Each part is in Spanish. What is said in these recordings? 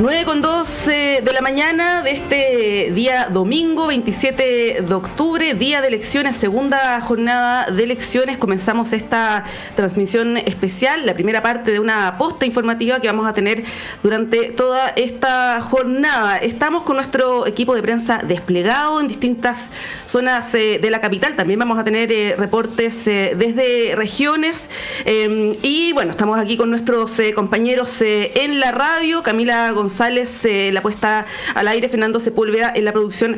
9:02 de la mañana de este día domingo 27 de octubre, día de elecciones, segunda jornada de elecciones. Comenzamos esta transmisión especial, la primera parte de una posta informativa que vamos a tener durante toda esta jornada. Estamos con nuestro equipo de prensa desplegado en distintas zonas de la capital. También vamos a tener reportes desde regiones y bueno, estamos aquí con nuestros compañeros en la radio, Camila González, la puesta al aire, Fernando Sepúlveda en la producción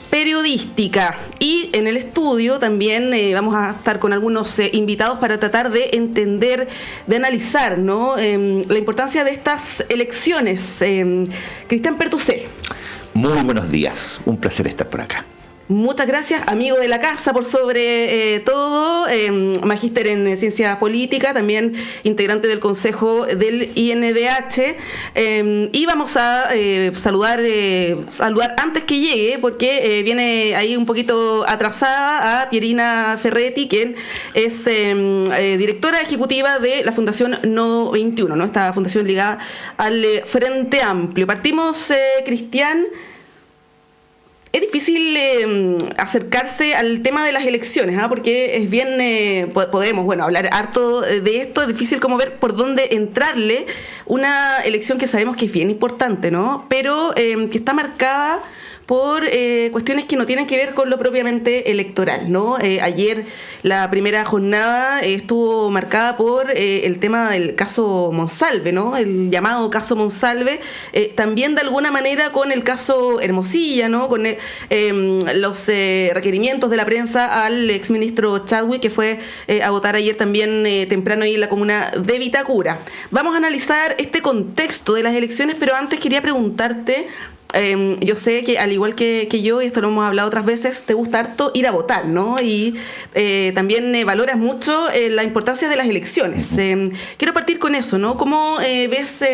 periodística, y en el estudio también vamos a estar con algunos invitados para tratar de entender, de analizar, ¿no?, la importancia de estas elecciones. Cristian Pertucé. Muy buenos días, un placer estar por acá. Muchas gracias, amigo de la casa por sobre todo, magíster en ciencia política, también integrante del consejo del INDH, y vamos a saludar antes que llegue, porque viene ahí un poquito atrasada, a Pierina Ferretti, quien es directora ejecutiva de la Fundación Nodo 21, ¿no?, esta fundación ligada al Frente Amplio. Partimos, Cristian. Es difícil acercarse al tema de las elecciones, porque es bien, podemos hablar harto de esto. Es difícil como ver por dónde entrarle una elección que sabemos que es bien importante, ¿no?, pero que está marcada por cuestiones que no tienen que ver con lo propiamente electoral, ¿no? Ayer la primera jornada estuvo marcada por el tema del caso Monsalve, ¿no?, el llamado caso Monsalve, también de alguna manera con el caso Hermosilla, ¿no?, con los requerimientos de la prensa al exministro Chadwick, que fue a votar ayer también temprano ahí en la comuna de Vitacura. Vamos a analizar este contexto de las elecciones, pero antes quería preguntarte. Yo sé que al igual que yo, y esto lo hemos hablado otras veces, te gusta harto ir a votar, ¿no? Y también valoras mucho la importancia de las elecciones. Quiero partir con eso, ¿no? ¿Cómo ves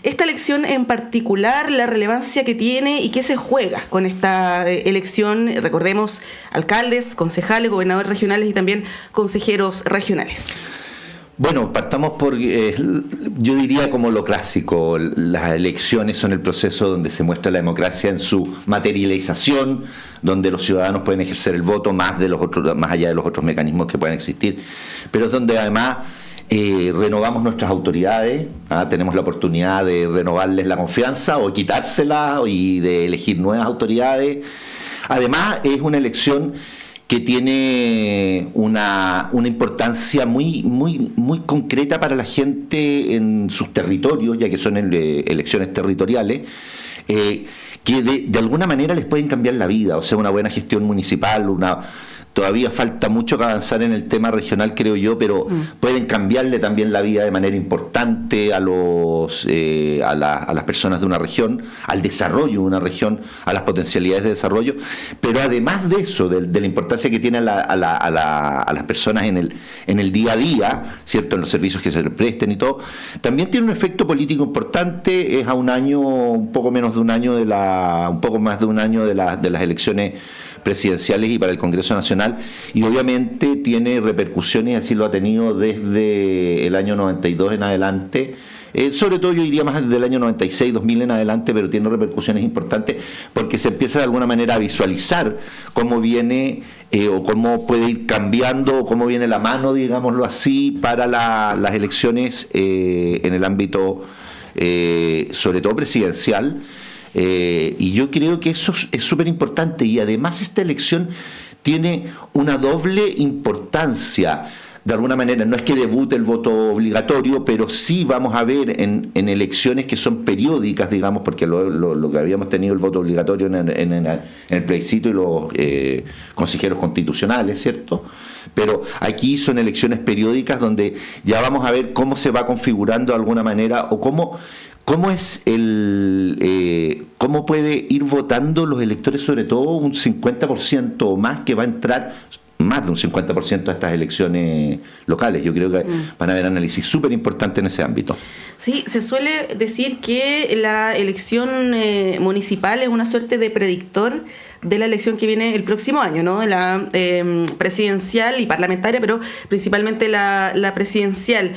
esta elección en particular, la relevancia que tiene y qué se juega con esta elección? Recordemos, alcaldes, concejales, gobernadores regionales y también consejeros regionales. Bueno, partamos por, yo diría como lo clásico, las elecciones son el proceso donde se muestra la democracia en su materialización, donde los ciudadanos pueden ejercer el voto más allá de los otros mecanismos que puedan existir, pero es donde además renovamos nuestras autoridades, tenemos la oportunidad de renovarles la confianza o quitársela y de elegir nuevas autoridades. Además es una elección que tiene una importancia muy concreta para la gente en sus territorios, ya que son elecciones territoriales, que de alguna manera les pueden cambiar la vida. O sea, una buena gestión municipal, todavía falta mucho que avanzar en el tema regional, creo yo, pero pueden cambiarle también la vida de manera importante a las personas de una región, al desarrollo de una región, a las potencialidades de desarrollo. Pero además de eso, de la importancia que tiene a las personas en el día a día, ¿cierto?, en los servicios que se les presten y todo, también tiene un efecto político importante. Es a un poco más de un año de las elecciones presidenciales y para el Congreso Nacional, y obviamente tiene repercusiones, y así lo ha tenido desde el año 92 en adelante, sobre todo yo diría más desde el año 96, 2000 en adelante, pero tiene repercusiones importantes porque se empieza de alguna manera a visualizar cómo viene o cómo puede ir cambiando, o cómo viene la mano, digámoslo así, para las elecciones en el ámbito sobre todo presidencial. Y yo creo que eso es súper importante, y además esta elección tiene una doble importancia. De alguna manera, no es que debute el voto obligatorio, pero sí vamos a ver en elecciones que son periódicas, digamos, porque lo que habíamos tenido el voto obligatorio en el plebiscito y los consejeros constitucionales, ¿cierto? Pero aquí son elecciones periódicas donde ya vamos a ver cómo se va configurando de alguna manera, o cómo puede ir votando los electores, sobre todo un 50% o más que va a entrar, más de un 50% a estas elecciones locales. Yo creo que van a haber análisis súper importantes en ese ámbito. Sí, se suele decir que la elección municipal es una suerte de predictor de la elección que viene el próximo año, ¿no? La presidencial y parlamentaria, pero principalmente la presidencial.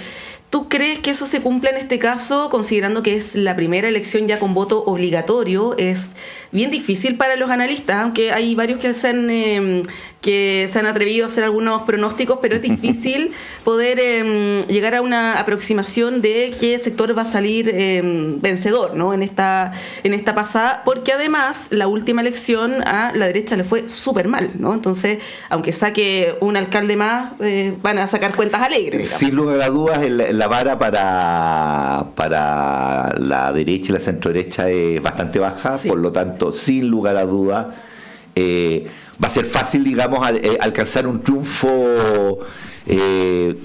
¿Tú crees que eso se cumple en este caso, considerando que es la primera elección ya con voto obligatorio? Es bien difícil para los analistas, aunque hay varios que se han atrevido a hacer algunos pronósticos, pero es difícil poder llegar a una aproximación de qué sector va a salir vencedor, ¿no? en esta pasada, porque además la última elección a la derecha le fue súper mal, ¿no? Entonces, aunque saque un alcalde más, van a sacar cuentas alegres, digamos. Sin lugar a dudas, la vara para la derecha y la centro-derecha es bastante baja, sí. Por lo tanto, sin lugar a dudas, va a ser fácil, digamos, alcanzar un triunfo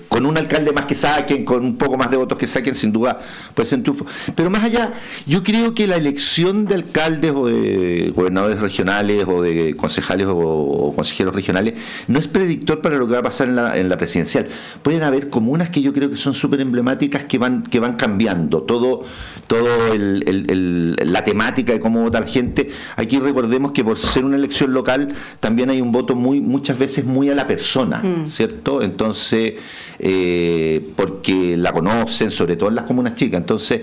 con un alcalde más que saquen, con un poco más de votos que saquen, sin duda puede ser un triunfo. Pero más allá, yo creo que la elección de alcaldes o de gobernadores regionales o de concejales o consejeros regionales no es predictor para lo que va a pasar en la presidencial. Pueden haber comunas que yo creo que son súper emblemáticas que van cambiando todo la temática de cómo vota la gente. Aquí recordemos que por ser una elección local también hay un voto muchas veces muy a la persona, ¿cierto? Entonces, porque la conocen, sobre todo en las comunas chicas. Entonces,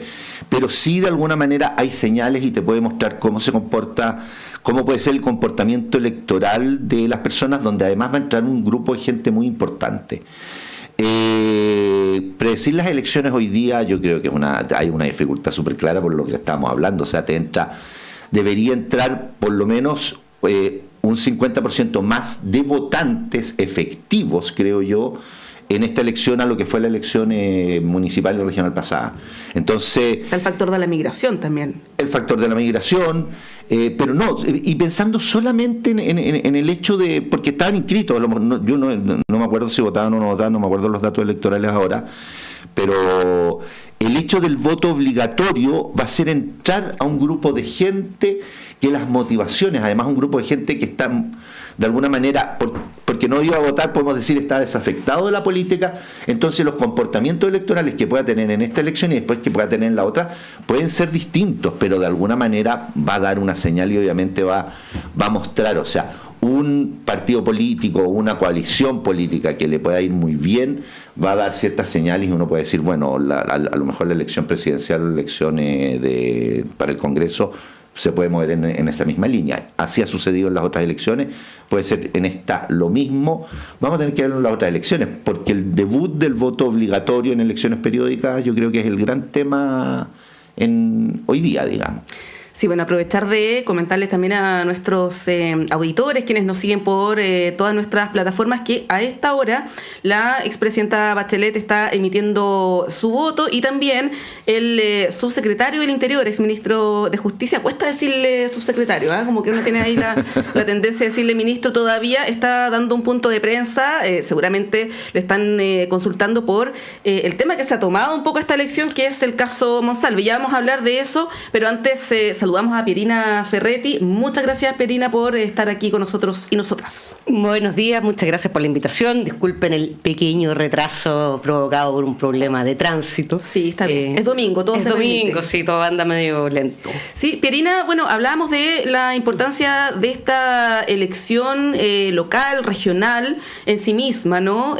pero sí de alguna manera hay señales y te puede mostrar cómo se comporta, cómo puede ser el comportamiento electoral de las personas, donde además va a entrar un grupo de gente muy importante. Predecir las elecciones hoy día, yo creo que hay una dificultad súper clara por lo que estábamos hablando. O sea, debería entrar por lo menos un 50% más de votantes efectivos, creo yo, en esta elección a lo que fue la elección municipal y regional pasada. Entonces, el factor de la migración también. El factor de la migración, pero no, y pensando solamente en el hecho de, porque estaban inscritos, yo no me acuerdo si votaban o no votaban, no me acuerdo los datos electorales ahora, pero el hecho del voto obligatorio va a ser entrar a un grupo de gente que las motivaciones, además un grupo de gente que está de alguna manera, porque no iba a votar, podemos decir, está desafectado de la política, entonces los comportamientos electorales que pueda tener en esta elección y después que pueda tener en la otra pueden ser distintos, pero de alguna manera va a dar una señal y obviamente va a mostrar, o sea, un partido político, una coalición política que le pueda ir muy bien, va a dar ciertas señales y uno puede decir, bueno, a lo mejor la elección presidencial o la elección para el Congreso se puede mover en esa misma línea. Así ha sucedido en las otras elecciones, puede ser en esta lo mismo. Vamos a tener que verlo en las otras elecciones, porque el debut del voto obligatorio en elecciones periódicas yo creo que es el gran tema hoy día, digamos. Sí, bueno, aprovechar de comentarles también a nuestros auditores, quienes nos siguen por todas nuestras plataformas, que a esta hora la expresidenta Bachelet está emitiendo su voto y también el subsecretario del Interior, exministro de Justicia, cuesta decirle subsecretario, como que uno tiene ahí la tendencia de decirle ministro todavía, está dando un punto de prensa, seguramente le están consultando por el tema que se ha tomado un poco esta elección, que es el caso Monsalve. Ya vamos a hablar de eso, pero antes saludamos a Pierina Ferretti. Muchas gracias, Pierina, por estar aquí con nosotros y nosotras. Buenos días, muchas gracias por la invitación. Disculpen el pequeño retraso provocado por un problema de tránsito. Sí, está bien. Es domingo, todo es se domingo, permite. Sí, todo anda medio lento. Sí, Pierina, bueno, hablábamos de la importancia de esta elección local, regional, en sí misma, ¿no?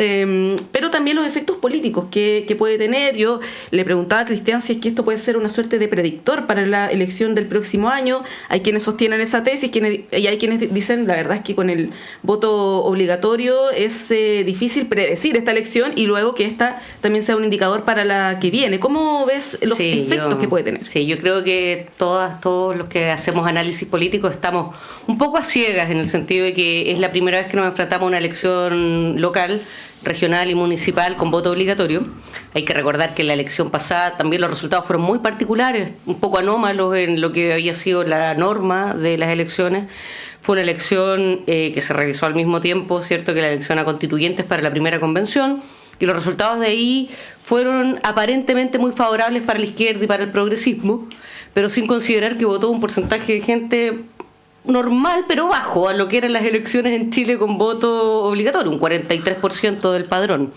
Pero también los efectos políticos que puede tener. Yo le preguntaba a Cristian si es que esto puede ser una suerte de predictor para la elección del próximo año. Hay quienes sostienen esa tesis y hay quienes dicen, la verdad es que con el voto obligatorio es difícil predecir esta elección y luego que esta también sea un indicador para la que viene. ¿Cómo ves los efectos que puede tener? Sí, yo creo que todos los que hacemos análisis político estamos un poco a ciegas, en el sentido de que es la primera vez que nos enfrentamos a una elección local, regional y municipal con voto obligatorio. Hay que recordar que en la elección pasada también los resultados fueron muy particulares, un poco anómalos en lo que había sido la norma de las elecciones. Fue una elección que se realizó al mismo tiempo, cierto, que la elección a constituyentes para la primera convención, y los resultados de ahí fueron aparentemente muy favorables para la izquierda y para el progresismo, pero sin considerar que votó un porcentaje de gente normal pero bajo a lo que eran las elecciones en Chile con voto obligatorio, un 43% del padrón.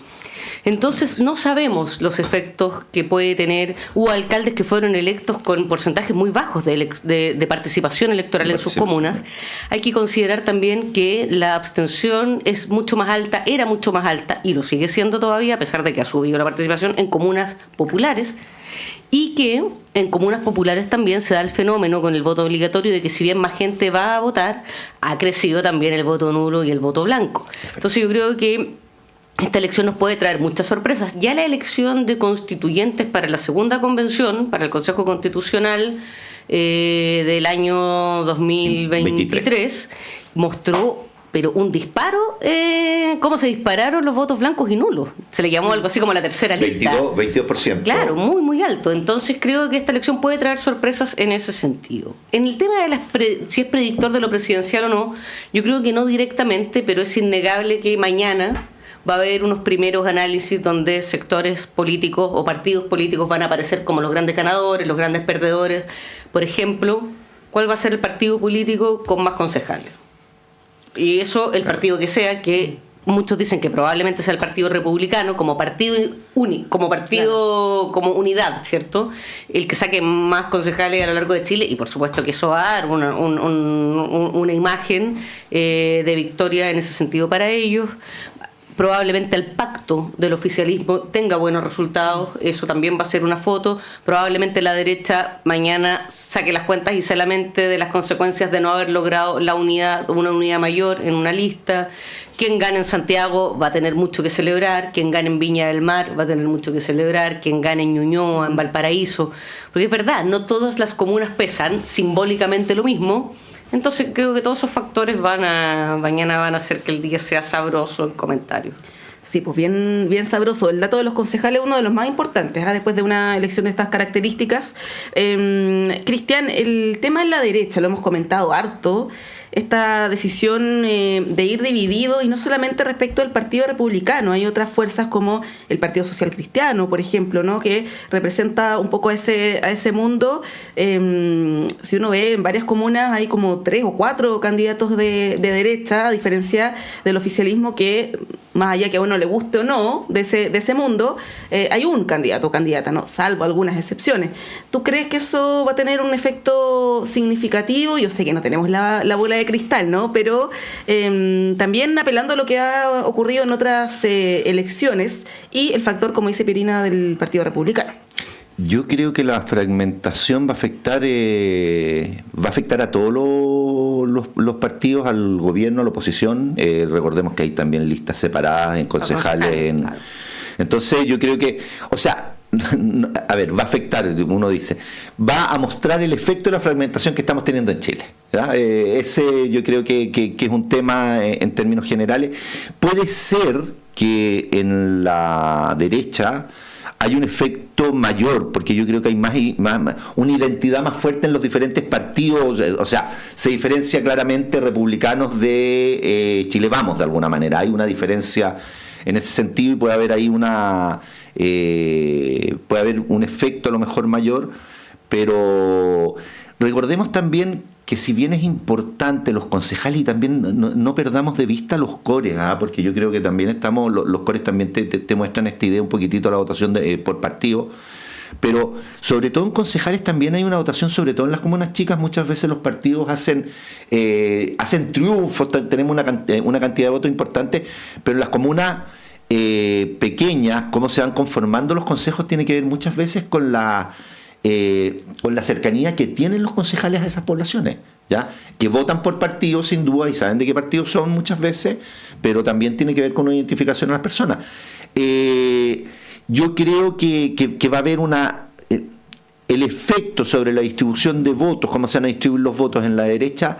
Entonces no sabemos los efectos que puede tener. Hubo alcaldes que fueron electos con porcentajes muy bajos de participación electoral en sus comunas. Hay que considerar también que la abstención es mucho más alta, era mucho más alta, y lo sigue siendo todavía, a pesar de que ha subido la participación en comunas populares, y que en comunas populares también se da el fenómeno con el voto obligatorio de que si bien más gente va a votar, ha crecido también el voto nulo y el voto blanco. Entonces yo creo que esta elección nos puede traer muchas sorpresas. Ya la elección de constituyentes para la segunda convención, para el Consejo Constitucional del año 2023, mostró pero un disparo, cómo se dispararon los votos blancos y nulos. Se le llamó algo así como la tercera lista. 22%. Claro, muy, muy alto. Entonces creo que esta elección puede traer sorpresas en ese sentido. En el tema de si es predictor de lo presidencial o no, yo creo que no directamente, pero es innegable que mañana va a haber unos primeros análisis donde sectores políticos o partidos políticos van a aparecer como los grandes ganadores, los grandes perdedores. Por ejemplo, ¿cuál va a ser el partido político con más concejales? Y eso, el partido que sea, que muchos dicen que probablemente sea el Partido Republicano como partido como partido, como unidad, ¿cierto? El que saque más concejales a lo largo de Chile, y por supuesto que eso va a dar una imagen de victoria en ese sentido para ellos. Probablemente el pacto del oficialismo tenga buenos resultados, eso también va a ser una foto. Probablemente la derecha mañana saque las cuentas y se lamente de las consecuencias de no haber logrado una unidad mayor en una lista. Quien gane en Santiago va a tener mucho que celebrar, quien gane en Viña del Mar va a tener mucho que celebrar, quien gane en Ñuñoa, en Valparaíso, porque es verdad, no todas las comunas pesan simbólicamente lo mismo. Entonces creo que todos esos factores mañana van a hacer que el día sea sabroso en comentarios. Sí, pues bien, bien sabroso. El dato de los concejales es uno de los más importantes, después de una elección de estas características. Cristian, el tema en la derecha, lo hemos comentado harto, esta decisión de ir dividido, y no solamente respecto al Partido Republicano, hay otras fuerzas como el Partido Social Cristiano, por ejemplo, ¿no?, que representa un poco a ese mundo. Si uno ve en varias comunas hay como 3 o 4 candidatos de derecha, a diferencia del oficialismo, que más allá que a uno le guste o no de ese mundo, hay un candidato o candidata, ¿no?, salvo algunas excepciones. ¿Tú crees que eso va a tener un efecto significativo? Yo sé que no tenemos la bola de cristal, ¿no?, pero también apelando a lo que ha ocurrido en otras elecciones y el factor, como dice Pirina, del Partido Republicano. Yo creo que la fragmentación va a afectar a todos los partidos, al gobierno, a la oposición. Recordemos que hay también listas separadas en concejales. Claro. Entonces yo creo que, a ver, va a afectar, uno dice, va a mostrar el efecto de la fragmentación que estamos teniendo en Chile. Ese yo creo que es un tema en términos generales. Puede ser que en la derecha hay un efecto mayor, porque yo creo que hay más una identidad más fuerte en los diferentes partidos. O sea, se diferencia claramente republicanos de Chile Vamos, de alguna manera. Hay una diferencia en ese sentido, y puede haber ahí puede haber un efecto a lo mejor mayor, pero recordemos también que si bien es importante los concejales, y también no perdamos de vista los cores, porque yo creo que también los cores también te muestran esta idea un poquitito, la votación por partido, pero sobre todo en concejales también hay una votación, sobre todo en las comunas chicas. Muchas veces los partidos hacen triunfos, tenemos una cantidad de votos importante, pero en las comunas pequeñas, cómo se van conformando los consejos, tiene que ver muchas veces con la cercanía que tienen los concejales a esas poblaciones, ¿ya? Que votan por partidos sin duda y saben de qué partidos son muchas veces, pero también tiene que ver con una identificación a las personas. Yo creo que va a haber el efecto sobre la distribución de votos, cómo se van a distribuir los votos en la derecha,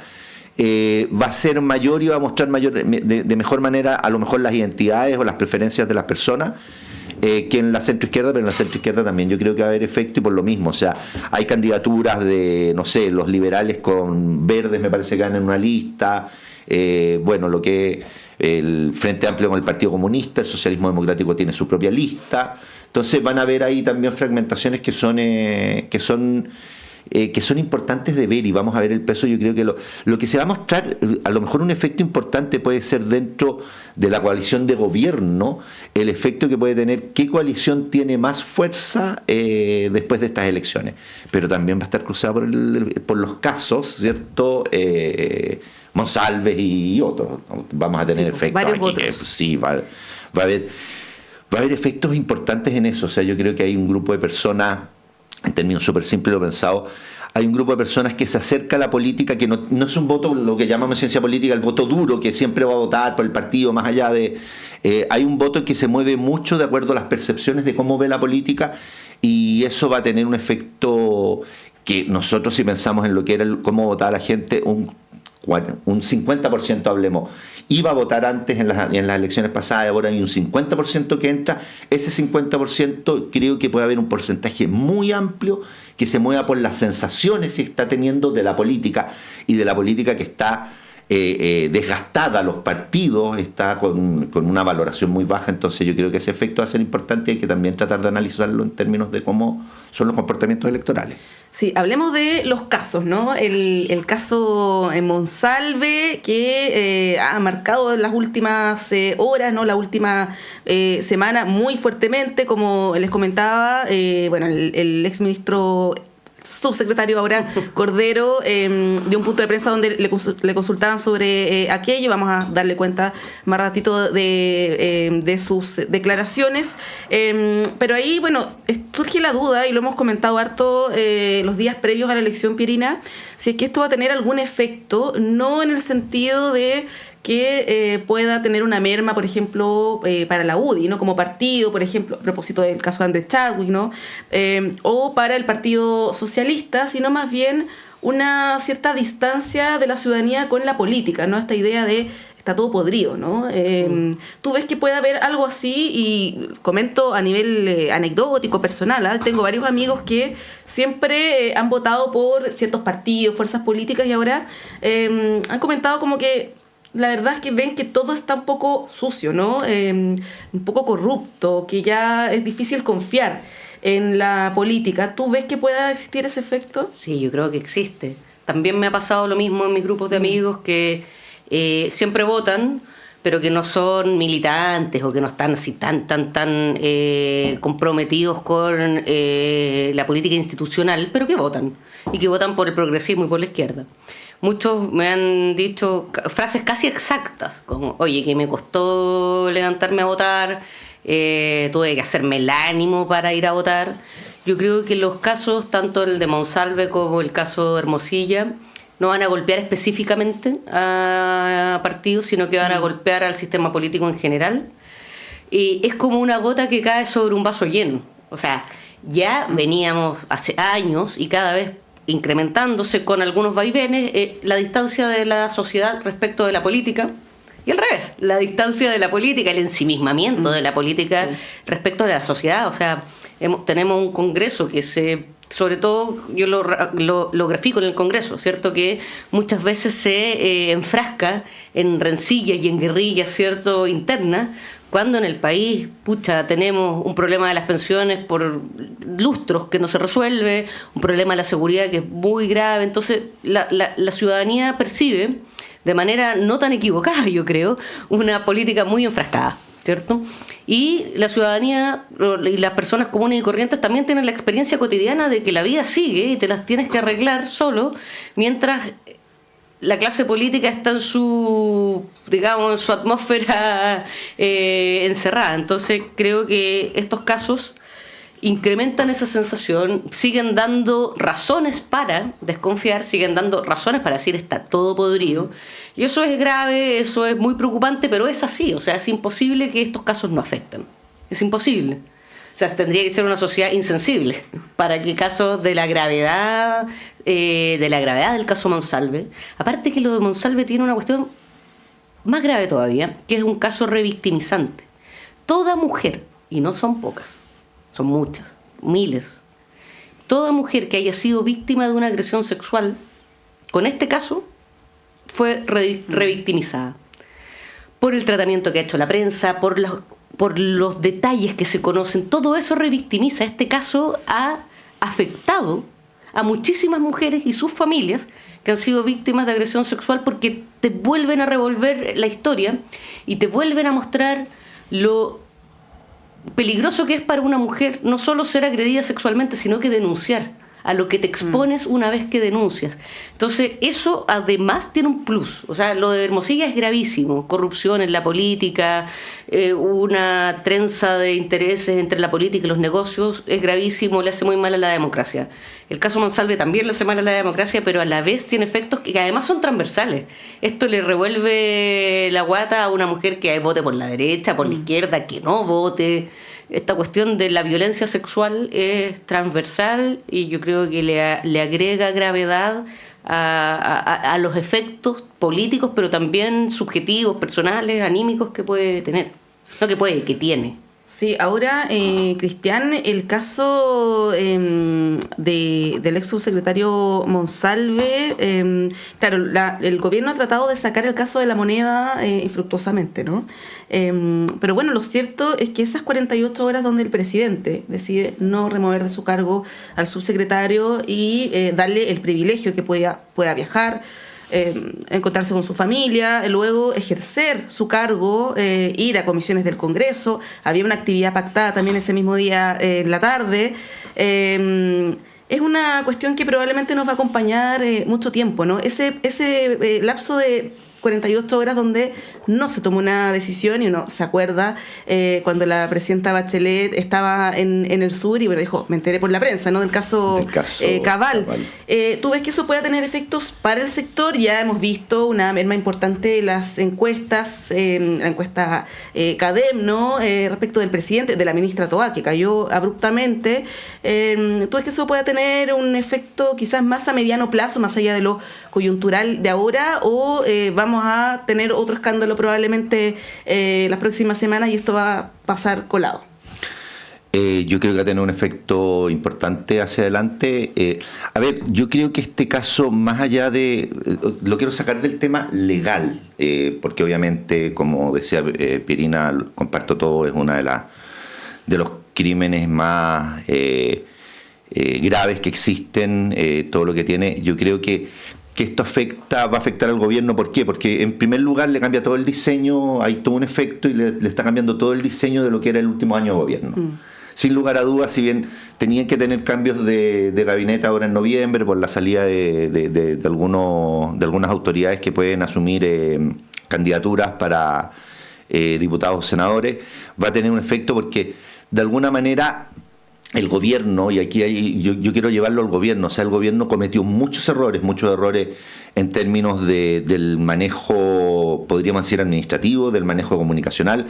va a ser mayor y va a mostrar de mejor manera a lo mejor las identidades o las preferencias de las personas, que en la centroizquierda, pero en la centroizquierda también yo creo que va a haber efecto, y por lo mismo, o sea, hay candidaturas de, no sé, los liberales con verdes me parece que van en una lista, lo que el Frente Amplio con el Partido Comunista, el Socialismo Democrático tiene su propia lista. Entonces van a haber ahí también fragmentaciones que son que son importantes de ver, y vamos a ver el peso. Yo creo que lo que se va a mostrar, a lo mejor un efecto importante puede ser dentro de la coalición de gobierno, el efecto que puede tener qué coalición tiene más fuerza después de estas elecciones, pero también va a estar cruzada por los casos, ¿cierto? Monsalve y otros, ¿no? Vamos a tener efectos varios aquí votos. que sí, va a haber efectos importantes en eso. O sea, yo creo que hay un grupo de personas, en términos súper simples lo pensado, hay un grupo de personas que se acerca a la política, que no es un voto, lo que llamamos en ciencia política, el voto duro, que siempre va a votar por el partido, más allá de... hay un voto que se mueve mucho de acuerdo a las percepciones de cómo ve la política, y eso va a tener un efecto que nosotros, si pensamos en lo que era cómo votaba la gente, un 50%, hablemos, iba a votar antes en las elecciones pasadas, ahora hay un 50% que entra. Ese 50% creo que puede haber un porcentaje muy amplio que se mueva por las sensaciones que está teniendo de la política, y de la política que está desgastada, los partidos, está con una valoración muy baja. Entonces yo creo que ese efecto va a ser importante, y hay que también tratar de analizarlo en términos de cómo son los comportamientos electorales. Sí, hablemos de los casos, ¿no? El caso en Monsalve, que ha marcado las últimas horas, ¿no? La última semana muy fuertemente, como les comentaba, bueno, el exministro subsecretario ahora Cordero dio un punto de prensa donde le consultaban sobre aquello. Vamos a darle cuenta más ratito de sus declaraciones, pero ahí, bueno, surge la duda, y lo hemos comentado harto los días previos a la elección, Pierina, si es que esto va a tener algún efecto, no en el sentido de que pueda tener una merma, por ejemplo, para la UDI, ¿no? Como partido, por ejemplo, a propósito del caso de Andrés Chadwick, ¿no? O para el Partido Socialista, sino más bien una cierta distancia de la ciudadanía con la política, ¿no? Esta idea de está todo podrido, ¿no? ¿Tú ves que puede haber algo así? Y comento a nivel anecdótico, personal, ¿eh? Tengo varios amigos que siempre han votado por ciertos partidos, fuerzas políticas, y ahora han comentado como que la verdad es que ven que todo está un poco sucio, ¿no? Un poco corrupto, que ya es difícil confiar en la política. ¿Tú ves que pueda existir ese efecto? Sí, yo creo que existe. También me ha pasado lo mismo en mis grupos de amigos que siempre votan, pero que no son militantes o que no están así tan comprometidos con la política institucional, pero que votan, y que votan por el progresismo y por la izquierda. Muchos me han dicho frases casi exactas, como, oye, que me costó levantarme a votar, tuve que hacerme el ánimo para ir a votar. Yo creo que los casos, tanto el de Monsalve como el caso de Hermosilla, no van a golpear específicamente a partidos, sino que van a golpear al sistema político en general. Y es como una gota que cae sobre un vaso lleno. O sea, ya veníamos hace años, y cada vez incrementándose con algunos vaivenes, la distancia de la sociedad respecto de la política, y al revés, la distancia de la política, el ensimismamiento de la política respecto de la sociedad. O sea, tenemos un Congreso que sobre todo yo lo grafico en el Congreso, ¿cierto? Que muchas veces se enfrasca en rencillas y en guerrillas, ¿cierto?, internas, cuando en el país, tenemos un problema de las pensiones por lustros que no se resuelve, un problema de la seguridad que es muy grave. Entonces la ciudadanía percibe, de manera no tan equivocada, yo creo, una política muy enfrascada, ¿cierto? Y la ciudadanía y las personas comunes y corrientes también tienen la experiencia cotidiana de que la vida sigue y te las tienes que arreglar solo, mientras la clase política está en su atmósfera encerrada. Entonces creo que estos casos incrementan esa sensación, siguen dando razones para desconfiar, siguen dando razones para decir está todo podrido, y eso es grave, eso es muy preocupante, pero es así. O sea, es imposible que estos casos no afecten, es imposible. O sea, tendría que ser una sociedad insensible para que casos de la gravedad del caso Monsalve, aparte que lo de Monsalve tiene una cuestión más grave todavía, que es un caso revictimizante. Toda mujer, y no son pocas, son muchas, miles, toda mujer que haya sido víctima de una agresión sexual, con este caso, fue revictimizada por el tratamiento que ha hecho la prensa, por los detalles que se conocen. Todo eso revictimiza. Este caso ha afectado a muchísimas mujeres y sus familias que han sido víctimas de agresión sexual, porque te vuelven a revolver la historia y te vuelven a mostrar lo peligroso que es para una mujer no solo ser agredida sexualmente, sino que denunciar, a lo que te expones una vez que denuncias. Entonces, eso además tiene un plus. O sea, lo de Hermosilla es gravísimo. Corrupción en la política, una trenza de intereses entre la política y los negocios es gravísimo, le hace muy mal a la democracia. El caso Monsalve también le hace mal a la democracia, pero a la vez tiene efectos que además son transversales. Esto le revuelve la guata a una mujer que vote por la derecha, por la izquierda, que no vote. Esta cuestión de la violencia sexual es transversal y yo creo que le agrega gravedad a los efectos políticos, pero también subjetivos, personales, anímicos que puede tener. No que puede, que tiene. Sí, ahora, Cristian, el caso del ex subsecretario Monsalve, claro, el gobierno ha tratado de sacar el caso de la moneda infructuosamente, ¿no? Pero bueno, lo cierto es que esas 48 horas donde el presidente decide no remover de su cargo al subsecretario y darle el privilegio que pueda viajar, encontrarse con su familia, luego ejercer su cargo, ir a comisiones del Congreso. Había una actividad pactada también ese mismo día en la tarde. Es una cuestión que probablemente nos va a acompañar mucho tiempo, ¿no? Ese lapso de 48 horas donde no se tomó una decisión y uno se acuerda cuando la presidenta Bachelet estaba en el sur y bueno, dijo, me enteré por la prensa, ¿no? Del caso Cabal. ¿Tú ves que eso puede tener efectos para el sector? Ya hemos visto una merma importante de las encuestas, la encuesta CADEM, ¿no? Respecto del presidente, de la ministra Toá, que cayó abruptamente. ¿Tú ves que eso puede tener un efecto quizás más a mediano plazo, más allá de lo coyuntural de ahora, o vamos a tener otro escándalo probablemente las próximas semanas y esto va a pasar colado? Yo creo que va a tener un efecto importante hacia adelante. A ver, yo creo que este caso, más allá de... lo quiero sacar del tema legal, porque obviamente, como decía Pierina, comparto todo, es una de los crímenes más graves que existen, todo lo que tiene. Yo creo que esto va a afectar al gobierno. ¿Por qué? Porque en primer lugar le cambia todo el diseño, hay todo un efecto y le está cambiando todo el diseño de lo que era el último año de gobierno. Sin lugar a dudas, si bien tenían que tener cambios de gabinete ahora en noviembre por la salida de algunas autoridades que pueden asumir candidaturas para diputados o senadores, va a tener un efecto porque de alguna manera el gobierno, y aquí yo quiero llevarlo al gobierno, o sea, el gobierno cometió muchos errores en términos del manejo, podríamos decir, administrativo, del manejo comunicacional,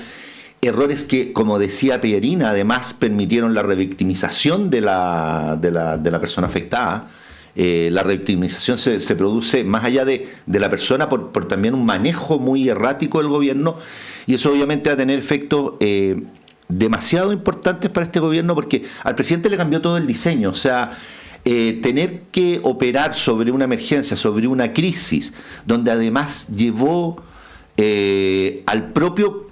errores que, como decía Pierina, además permitieron la revictimización de la persona afectada. La revictimización se produce más allá de la persona por también un manejo muy errático del gobierno, y eso obviamente va a tener efectos demasiado importantes para este gobierno, porque al presidente le cambió todo el diseño. O sea, tener que operar sobre una emergencia, sobre una crisis, donde además llevó al propio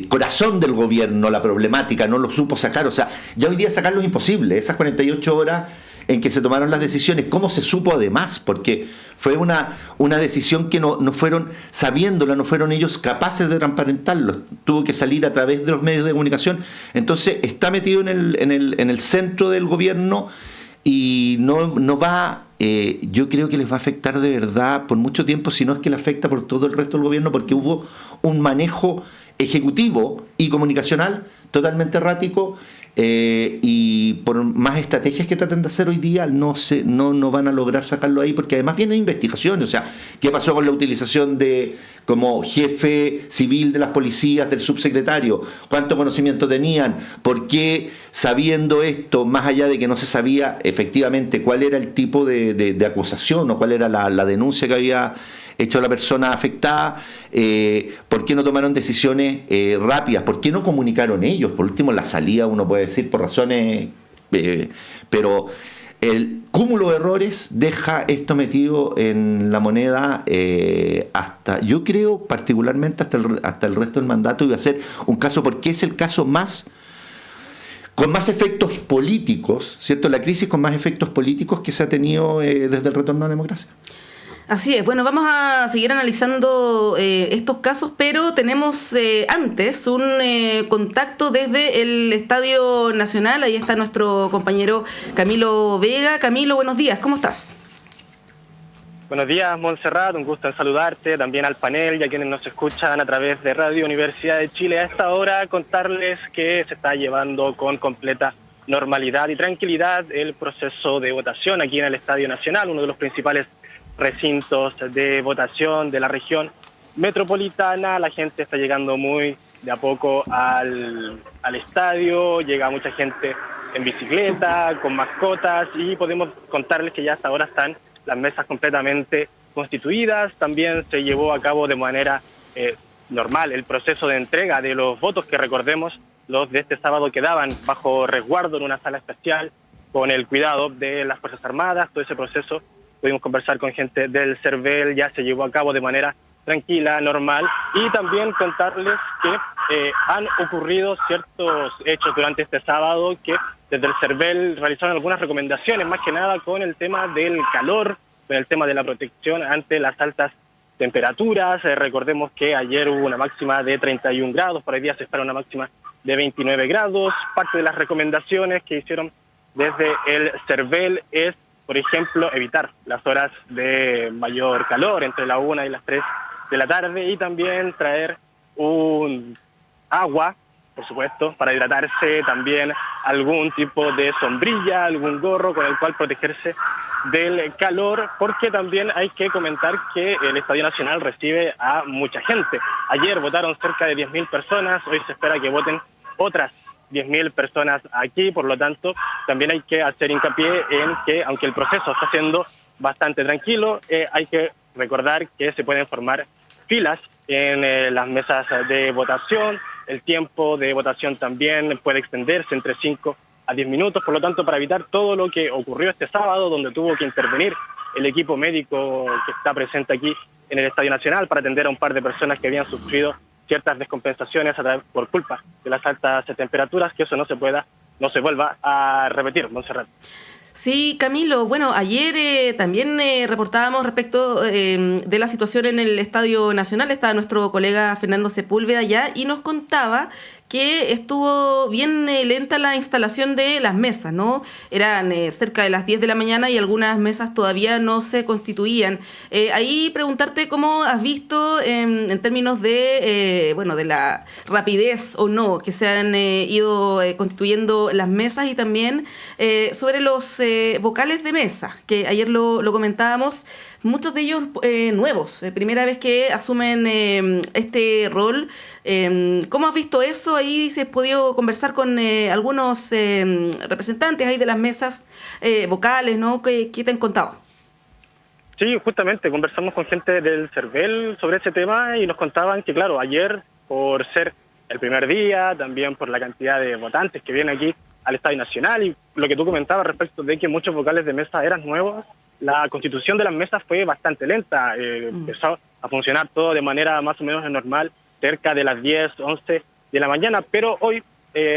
corazón del gobierno la problemática, no lo supo sacar. O sea, ya hoy día sacarlo es imposible. Esas 48 horas en que se tomaron las decisiones, ¿cómo se supo además? Porque fue una decisión que no fueron, sabiéndola, no fueron ellos capaces de transparentarlo. Tuvo que salir a través de los medios de comunicación. Entonces está metido en el centro del gobierno y no va, yo creo que les va a afectar de verdad por mucho tiempo, si no es que le afecta por todo el resto del gobierno, porque hubo un manejo ejecutivo y comunicacional totalmente errático. Y por más estrategias que traten de hacer hoy día, no van a lograr sacarlo ahí, porque además vienen investigaciones. O sea, ¿qué pasó con la utilización como jefe civil de las policías del subsecretario? ¿Cuánto conocimiento tenían? ¿Por qué, sabiendo esto, más allá de que no se sabía efectivamente cuál era el tipo de acusación o cuál era la denuncia que había hecho la persona afectada, por qué no tomaron decisiones rápidas? ¿Por qué no comunicaron ellos? Por último, la salida, uno puede decir por razones, pero el cúmulo de errores deja esto metido en la moneda hasta, yo creo, particularmente hasta el resto del mandato, y va a ser un caso, porque es el caso más con más efectos políticos, ¿cierto? La crisis con más efectos políticos que se ha tenido desde el retorno a la democracia. Así es, bueno, vamos a seguir analizando estos casos, pero tenemos antes un contacto desde el Estadio Nacional. Ahí está nuestro compañero Camilo Vega. Camilo, buenos días, ¿cómo estás? Buenos días, Montserrat, un gusto en saludarte, también al panel y a quienes nos escuchan a través de Radio Universidad de Chile. A esta hora contarles que se está llevando con completa normalidad y tranquilidad el proceso de votación aquí en el Estadio Nacional, uno de los principales recintos de votación de la región metropolitana. La gente está llegando muy de a poco al estadio, llega mucha gente en bicicleta, con mascotas, y podemos contarles que ya hasta ahora están las mesas completamente constituidas. También se llevó a cabo de manera normal el proceso de entrega de los votos, que recordemos, los de este sábado quedaban bajo resguardo en una sala especial con el cuidado de las Fuerzas Armadas. Todo ese proceso, pudimos conversar con gente del CERVEL, ya se llevó a cabo de manera tranquila, normal, y también contarles que han ocurrido ciertos hechos durante este sábado que desde el CERVEL realizaron algunas recomendaciones, más que nada con el tema del calor, con el tema de la protección ante las altas temperaturas. Recordemos que ayer hubo una máxima de 31 grados, por hoy día se espera una máxima de 29 grados. Parte de las recomendaciones que hicieron desde el CERVEL es, por ejemplo, evitar las horas de mayor calor, entre la 1 y las 3 de la tarde, y también traer un agua, por supuesto, para hidratarse, también algún tipo de sombrilla, algún gorro con el cual protegerse del calor, porque también hay que comentar que el Estadio Nacional recibe a mucha gente. Ayer votaron cerca de 10.000 personas, hoy se espera que voten otras 10.000 personas aquí, por lo tanto, también hay que hacer hincapié en que, aunque el proceso está siendo bastante tranquilo, hay que recordar que se pueden formar filas en las mesas de votación. El tiempo de votación también puede extenderse entre 5 a 10 minutos, por lo tanto, para evitar todo lo que ocurrió este sábado, donde tuvo que intervenir el equipo médico que está presente aquí en el Estadio Nacional para atender a un par de personas que habían sufrido ciertas descompensaciones por culpa de las altas temperaturas, que eso no se vuelva a repetir, Montserrat. Sí, Camilo, bueno, ayer también reportábamos respecto de la situación en el Estadio Nacional. Estaba nuestro colega Fernando Sepúlveda allá y nos contaba que estuvo bien lenta la instalación de las mesas, ¿no? Eran cerca de las 10 de la mañana y algunas mesas todavía no se constituían. Ahí preguntarte cómo has visto en términos de, de la rapidez o no que se han ido constituyendo las mesas, y también sobre los vocales de mesa, que ayer lo comentábamos. Muchos de ellos nuevos, primera vez que asumen este rol. ¿Cómo has visto eso? Ahí se ha podido conversar con algunos representantes ahí de las mesas vocales, ¿no? ¿Qué te han contado? Sí, justamente conversamos con gente del CERVEL sobre ese tema y nos contaban que, claro, ayer, por ser el primer día, también por la cantidad de votantes que vienen aquí al Estadio Nacional, y lo que tú comentabas respecto de que muchos vocales de mesa eran nuevos, la constitución de las mesas fue bastante lenta. Empezó a funcionar todo de manera más o menos normal cerca de las 10, 11 de la mañana, pero hoy,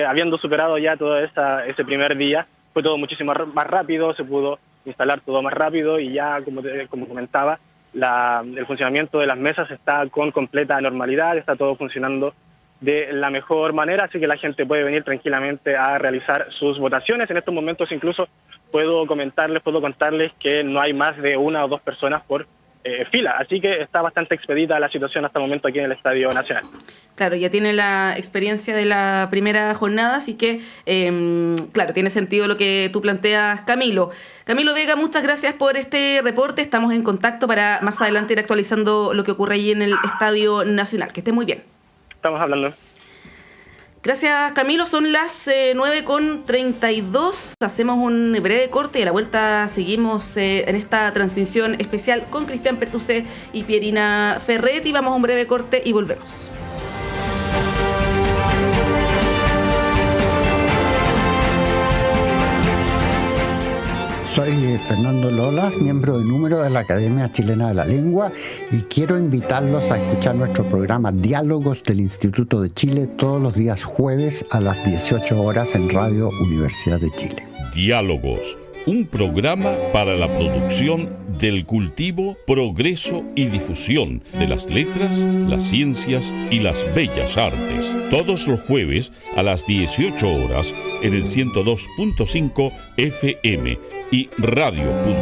habiendo superado ya todo ese primer día, fue todo muchísimo más rápido, se pudo instalar todo más rápido, y ya, como comentaba, el funcionamiento de las mesas está con completa normalidad, está todo funcionando de la mejor manera, así que la gente puede venir tranquilamente a realizar sus votaciones. En estos momentos incluso puedo contarles que no hay más de 1 o 2 personas por fila, así que está bastante expedita la situación hasta el momento aquí en el Estadio Nacional. Claro, ya tiene la experiencia de la primera jornada, así que, claro, tiene sentido lo que tú planteas, Camilo. Camilo Vega, muchas gracias por este reporte. Estamos en contacto para más adelante ir actualizando lo que ocurre ahí en el Estadio Nacional. Que esté muy bien. Estamos hablando. Gracias, Camilo. Son las 9:32. Hacemos un breve corte y a la vuelta seguimos en esta transmisión especial con Cristian Pertucé y Pierina Ferretti. Vamos a un breve corte y volvemos. Su soy Fernando Lolas, miembro de número de la Academia Chilena de la Lengua, y quiero invitarlos a escuchar nuestro programa Diálogos del Instituto de Chile todos los días jueves a las 18 horas en Radio Universidad de Chile. Diálogos, un programa para la producción del cultivo, progreso y difusión de las letras, las ciencias y las bellas artes. Todos los jueves a las 18 horas en el 102.5 FM y radio.uchile.cl.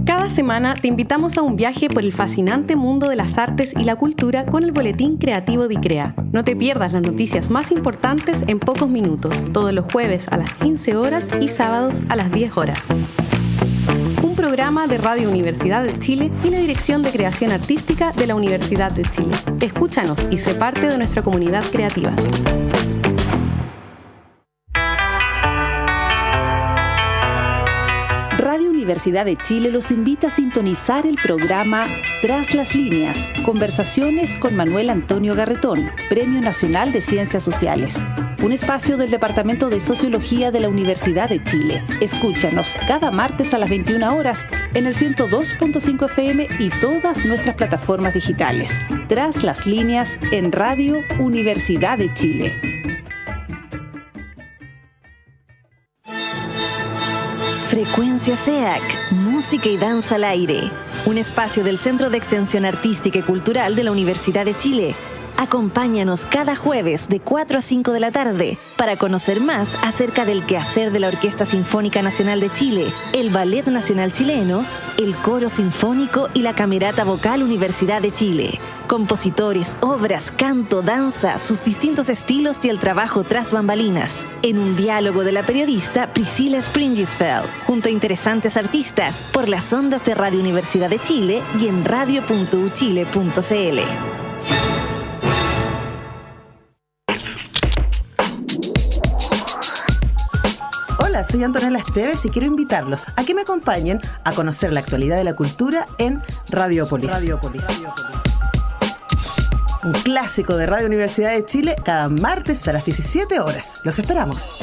Cada semana te invitamos a un viaje por el fascinante mundo de las artes y la cultura con el Boletín Creativo de ICREA. No te pierdas las noticias más importantes en pocos minutos, todos los jueves a las 15 horas y sábados a las 10 horas. Un programa de Radio Universidad de Chile y la Dirección de Creación Artística de la Universidad de Chile. Escúchanos y sé parte de nuestra comunidad creativa. Radio Universidad de Chile los invita a sintonizar el programa Tras las Líneas, conversaciones con Manuel Antonio Garretón, Premio Nacional de Ciencias Sociales. Un espacio del Departamento de Sociología de la Universidad de Chile. Escúchanos cada martes a las 21 horas en el 102.5 FM y todas nuestras plataformas digitales. Tras las Líneas en Radio Universidad de Chile. Frecuencia SEAC, música y danza al aire. Un espacio del Centro de Extensión Artística y Cultural de la Universidad de Chile. Acompáñanos cada jueves de 4 a 5 de la tarde para conocer más acerca del quehacer de la Orquesta Sinfónica Nacional de Chile, el Ballet Nacional Chileno, el Coro Sinfónico y la Camerata Vocal Universidad de Chile. Compositores, obras, canto, danza, sus distintos estilos y el trabajo tras bambalinas. En un diálogo de la periodista Priscilla Springisfeld, junto a interesantes artistas, por las ondas de Radio Universidad de Chile y en radio.uchile.cl. Hola, soy Antonella Esteves y quiero invitarlos a que me acompañen a conocer la actualidad de la cultura en Radiopolis. Un clásico de Radio Universidad de Chile cada martes a las 17 horas. Los esperamos.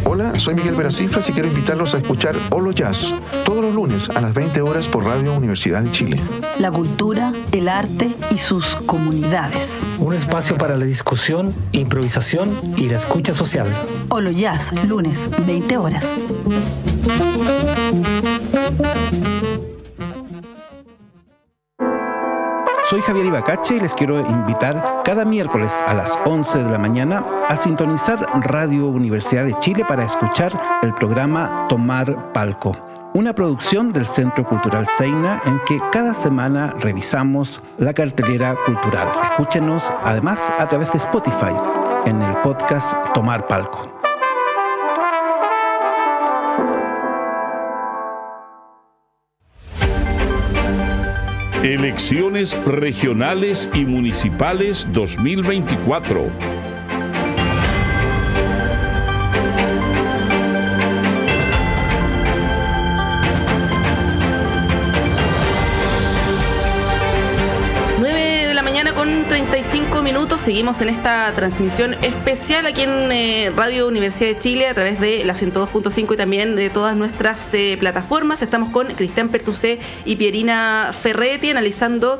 Hola, soy Miguel Veracifras y quiero invitarlos a escuchar Holo Jazz todos los lunes a las 20 horas por Radio Universidad de Chile. La cultura, el arte y sus comunidades. Un espacio para la discusión, improvisación y la escucha social. Holo Jazz, lunes, 20 horas. Soy Javier Ibacache y les quiero invitar cada miércoles a las 11 de la mañana a sintonizar Radio Universidad de Chile para escuchar el programa Tomar Palco, una producción del Centro Cultural Seina en que cada semana revisamos la cartelera cultural. Escúchenos además a través de Spotify en el podcast Tomar Palco. Elecciones regionales y municipales 2024. Con 35 minutos seguimos en esta transmisión especial aquí en Radio Universidad de Chile a través de la 102.5 y también de todas nuestras plataformas. Estamos con Cristian Pertusé y Pierina Ferretti analizando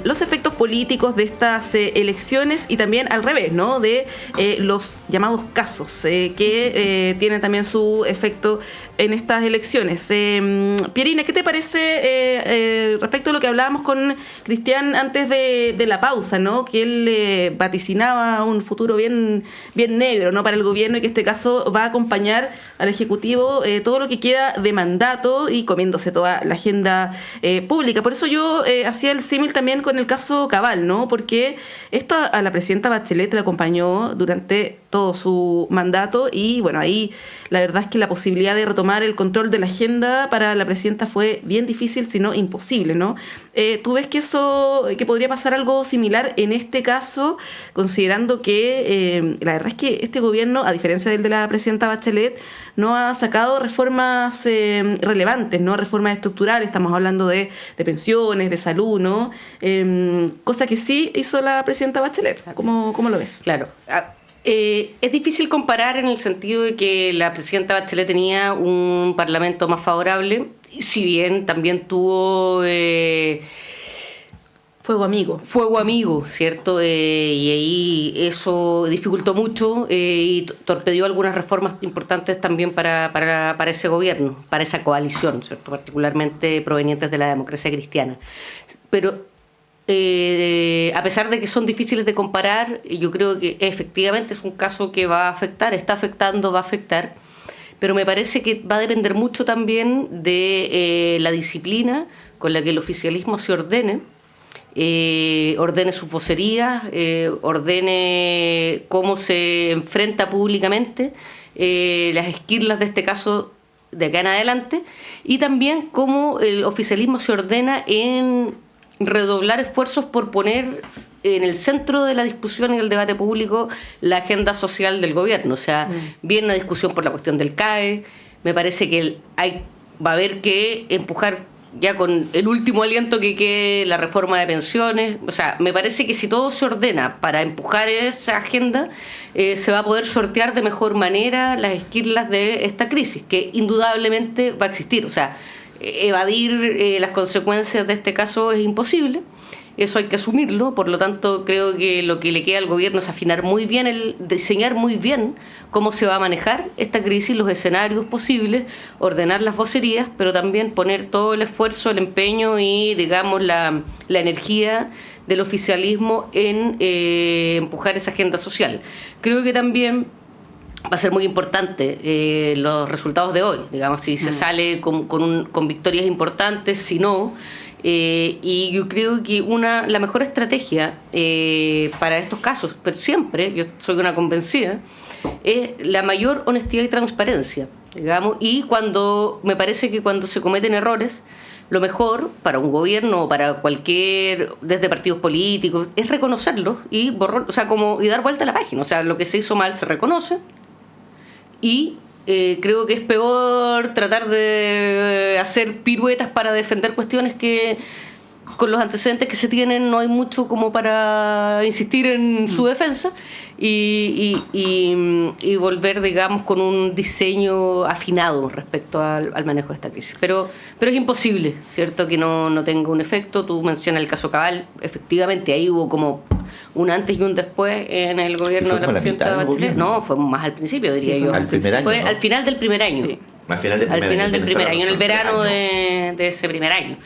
los efectos políticos de estas elecciones y también al revés, ¿no? De los llamados casos que tienen también su efecto en estas elecciones. Pierina, ¿qué te parece respecto a lo que hablábamos con Cristian antes de la pausa, ¿no? Que él vaticinaba un futuro bien negro, ¿no? Para el gobierno y que este caso va a acompañar al Ejecutivo todo lo que queda de mandato y comiéndose toda la agenda pública. Por eso yo hacía el símil también con el caso Cabal, ¿no? Porque esto a la presidenta Bachelet le acompañó durante todo su mandato y bueno, ahí la verdad es que la posibilidad de retomar tomar el control de la agenda para la presidenta fue bien difícil, si no imposible, ¿no? ¿Tú ves que podría pasar algo similar en este caso, considerando que la verdad es que este gobierno, a diferencia del de la presidenta Bachelet, no ha sacado reformas relevantes, ¿no? Reformas estructurales, estamos hablando de pensiones, de salud, ¿no? Cosa que sí hizo la presidenta Bachelet. ¿Cómo lo ves? Claro. Es difícil comparar en el sentido de que la presidenta Bachelet tenía un parlamento más favorable, si bien también tuvo fuego amigo, ¿cierto? Y ahí eso dificultó mucho y torpedió algunas reformas importantes también para ese gobierno, para esa coalición, ¿cierto? Particularmente provenientes de la democracia cristiana. Pero a pesar de que son difíciles de comparar, yo creo que efectivamente es un caso que va a afectar, está afectando, va a afectar, pero me parece que va a depender mucho también de la disciplina con la que el oficialismo se ordene sus vocerías, ordene cómo se enfrenta públicamente las esquirlas de este caso de acá en adelante, y también cómo el oficialismo se ordena en redoblar esfuerzos por poner en el centro de la discusión y el debate público la agenda social del gobierno. O sea, viene una discusión por la cuestión del CAE, me parece que va a haber que empujar ya con el último aliento que quede la reforma de pensiones. O sea, me parece que si todo se ordena para empujar esa agenda, se va a poder sortear de mejor manera las esquirlas de esta crisis, que indudablemente va a existir. O sea, evadir las consecuencias de este caso es imposible, eso hay que asumirlo. Por lo tanto, creo que lo que le queda al gobierno es afinar muy bien, diseñar muy bien cómo se va a manejar esta crisis, los escenarios posibles, ordenar las vocerías, pero también poner todo el esfuerzo, el empeño y, digamos, la energía del oficialismo en empujar esa agenda social. Creo que también va a ser muy importante los resultados de hoy, digamos, si se sale con victorias importantes, si no. Y yo creo que la mejor estrategia para estos casos, pero siempre, yo soy una convencida, es la mayor honestidad y transparencia, digamos, y me parece que cuando se cometen errores, lo mejor para un gobierno o para desde partidos políticos, es reconocerlos y y dar vuelta a la página. O sea, lo que se hizo mal se reconoce, y creo que es peor tratar de hacer piruetas para defender cuestiones que, con los antecedentes que se tienen, no hay mucho como para insistir en su defensa, y volver, digamos, con un diseño afinado respecto al manejo de esta crisis. Pero es imposible, ¿cierto?, que no tenga un efecto. Tú mencionas el caso Cabal, efectivamente ahí hubo como un antes y un después en el gobierno de la presidenta Bachelet. No, fue más al principio, diría yo. Al primer año, fue ¿no? Al final del primer año. Sí. Al final del primer año, en el verano de ese primer año.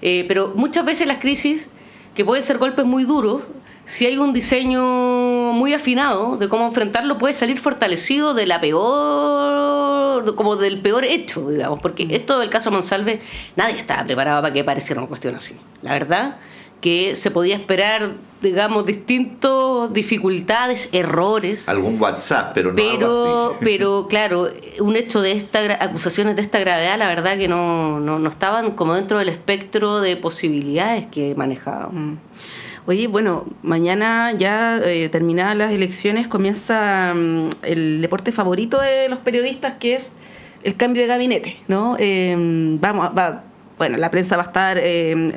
Pero muchas veces las crisis, que pueden ser golpes muy duros, si hay un diseño muy afinado de cómo enfrentarlo, puede salir fortalecido del peor hecho, digamos, porque esto del caso Monsalve, nadie estaba preparado para que apareciera una cuestión así. La verdad que se podía esperar, digamos, dificultades, errores. Algún WhatsApp, pero no algo así. Pero claro, un hecho de acusaciones de esta gravedad, la verdad que no estaban como dentro del espectro de posibilidades que manejaban. Oye, bueno, mañana ya terminadas las elecciones comienza el deporte favorito de los periodistas, que es el cambio de gabinete, ¿no? Bueno, la prensa va a estar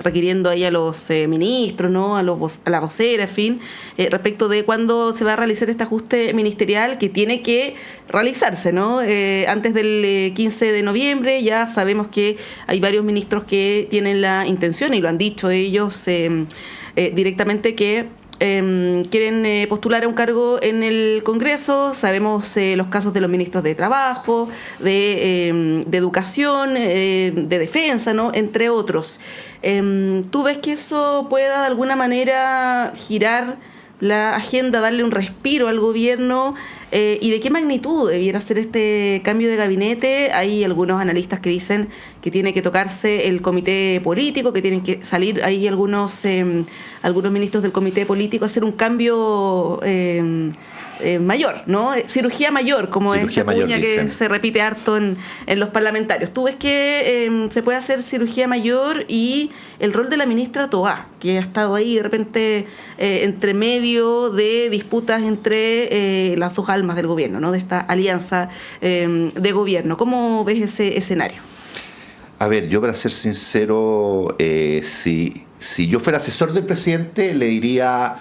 requiriendo ahí a los ministros, ¿no?, a la vocera, en fin, respecto de cuándo se va a realizar este ajuste ministerial que tiene que realizarse, ¿no? Antes del 15 de noviembre. Ya sabemos que hay varios ministros que tienen la intención, y lo han dicho ellos directamente, que quieren postular a un cargo en el Congreso. Sabemos los casos de los ministros de Trabajo, de Educación, de Defensa, ¿no?, entre otros. ¿Tú ves que eso pueda de alguna manera girar la agenda, darle un respiro al gobierno? ¿Y de qué magnitud debiera ser este cambio de gabinete? Hay algunos analistas que dicen que tiene que tocarse el comité político, que tienen que salir ahí algunos ministros del comité político a hacer un cambio mayor, ¿no? Cirugía mayor, como cirugía esta cuña que dicen. se repite harto en los parlamentarios. ¿Tú ves que se puede hacer cirugía mayor y el rol de la ministra Toá, que ha estado ahí de repente entre medio de disputas entre las dos almas del gobierno, ¿no? De esta alianza de gobierno? ¿Cómo ves ese escenario? A ver, yo para ser sincero, si yo fuera asesor del presidente, le diría,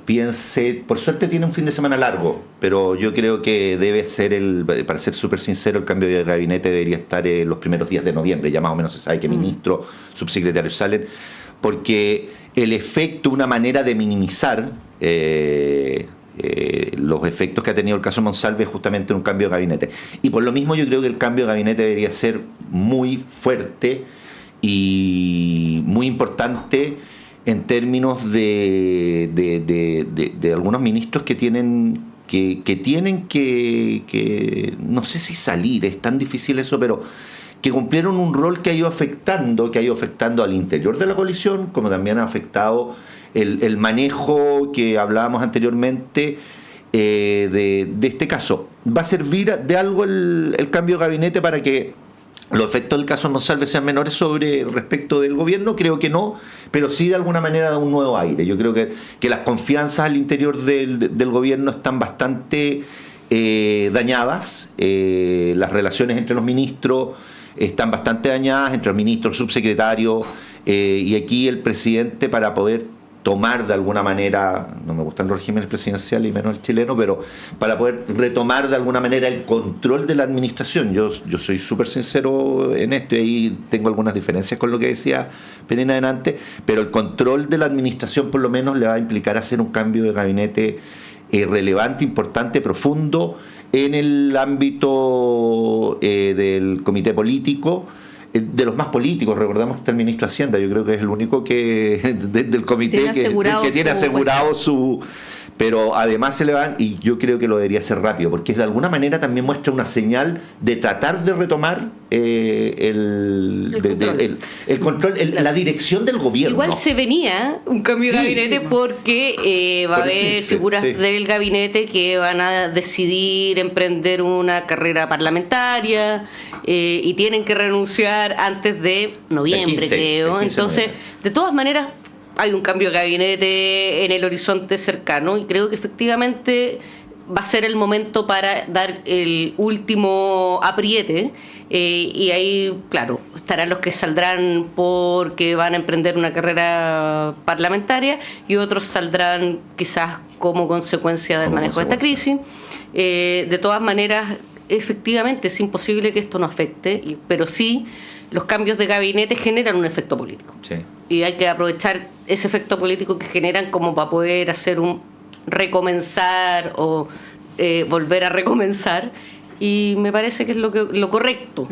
piense, por suerte tiene un fin de semana largo, pero yo creo que debe ser, para ser súper sincero, el cambio de gabinete debería estar los primeros días de noviembre, ya más o menos se sabe qué ministros, subsecretarios salen, porque el efecto, una manera de minimizar los efectos que ha tenido el caso Monsalve es justamente un cambio de gabinete. Y por lo mismo yo creo que el cambio de gabinete debería ser muy fuerte y muy importante en términos de algunos ministros que tienen que no sé si salir, es tan difícil eso, pero que cumplieron un rol que ha ido afectando al interior de la coalición, como también ha afectado el manejo que hablábamos anteriormente de este caso. ¿Va a servir de algo el cambio de gabinete para que los efectos del caso Monsalve sean menores sobre respecto del gobierno? Creo que no, pero sí de alguna manera da un nuevo aire. Yo creo que las confianzas al interior del gobierno están bastante dañadas. Las relaciones entre los ministros están bastante dañadas, entre los ministros, subsecretarios, y aquí el presidente, para poder tomar de alguna manera, no me gustan los regímenes presidenciales y menos el chileno, pero para poder retomar de alguna manera el control de la administración. Yo soy súper sincero en esto y ahí tengo algunas diferencias con lo que decía Penina adelante, pero el control de la administración por lo menos le va a implicar hacer un cambio de gabinete relevante, importante, profundo en el ámbito del comité político, de los más políticos. Recordamos que está el ministro de Hacienda, yo creo que es el único que del comité que tiene asegurado su... Pero además se le van, y yo creo que lo debería hacer rápido, porque de alguna manera también muestra una señal de tratar de retomar el control, la dirección del gobierno. Igual se venía un cambio de gabinete porque va a haber figuras del gabinete que van a decidir emprender una carrera parlamentaria y tienen que renunciar antes de noviembre, creo. Entonces, de todas maneras, hay un cambio de gabinete en el horizonte cercano y creo que efectivamente va a ser el momento para dar el último apriete, y ahí, claro, estarán los que saldrán porque van a emprender una carrera parlamentaria y otros saldrán quizás como consecuencia del manejo de esta crisis. De todas maneras, efectivamente es imposible que esto no afecte, pero sí los cambios de gabinete generan un efecto político. Sí. Y hay que aprovechar ese efecto político que generan como para poder hacer un recomenzar o volver a recomenzar. Y me parece que es lo correcto.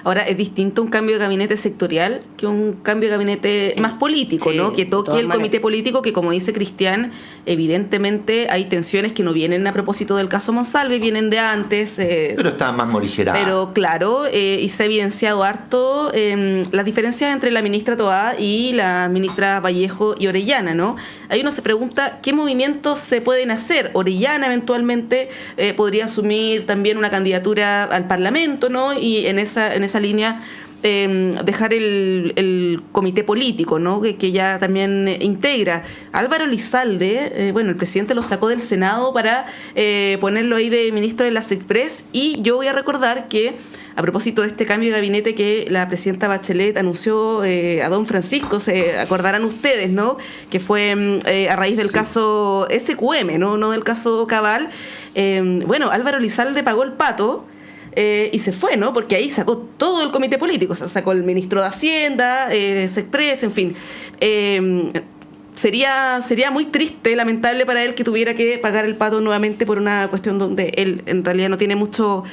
Ahora, es distinto un cambio de gabinete sectorial que un cambio de gabinete más político, ¿no? Que toque el comité político, que como dice Cristian, evidentemente hay tensiones que no vienen a propósito del caso Monsalve, vienen de antes. Pero estaban más morigeradas. Pero claro, y se ha evidenciado harto las diferencias entre la ministra Toá y la ministra Vallejo y Orellana, ¿no? Ahí uno se pregunta qué movimientos se pueden hacer. Orellana eventualmente podría asumir también una candidatura al Parlamento, ¿no? Y en esa línea dejar el comité político, ¿no? Que ya también integra. Álvaro Elizalde, bueno, el presidente lo sacó del Senado para ponerlo ahí de ministro de la SECPRES, y yo voy a recordar que a propósito de este cambio de gabinete que la presidenta Bachelet anunció a don Francisco, se acordarán ustedes, ¿no? Que fue a raíz del caso SQM, no del caso Cabal. Bueno, Álvaro Elizalde pagó el pato y se fue, ¿no? Porque ahí sacó todo el comité político, o sea, sacó el ministro de Hacienda, SECPRES, en fin. Sería muy triste, lamentable para él que tuviera que pagar el pato nuevamente por una cuestión donde él en realidad no tiene mucho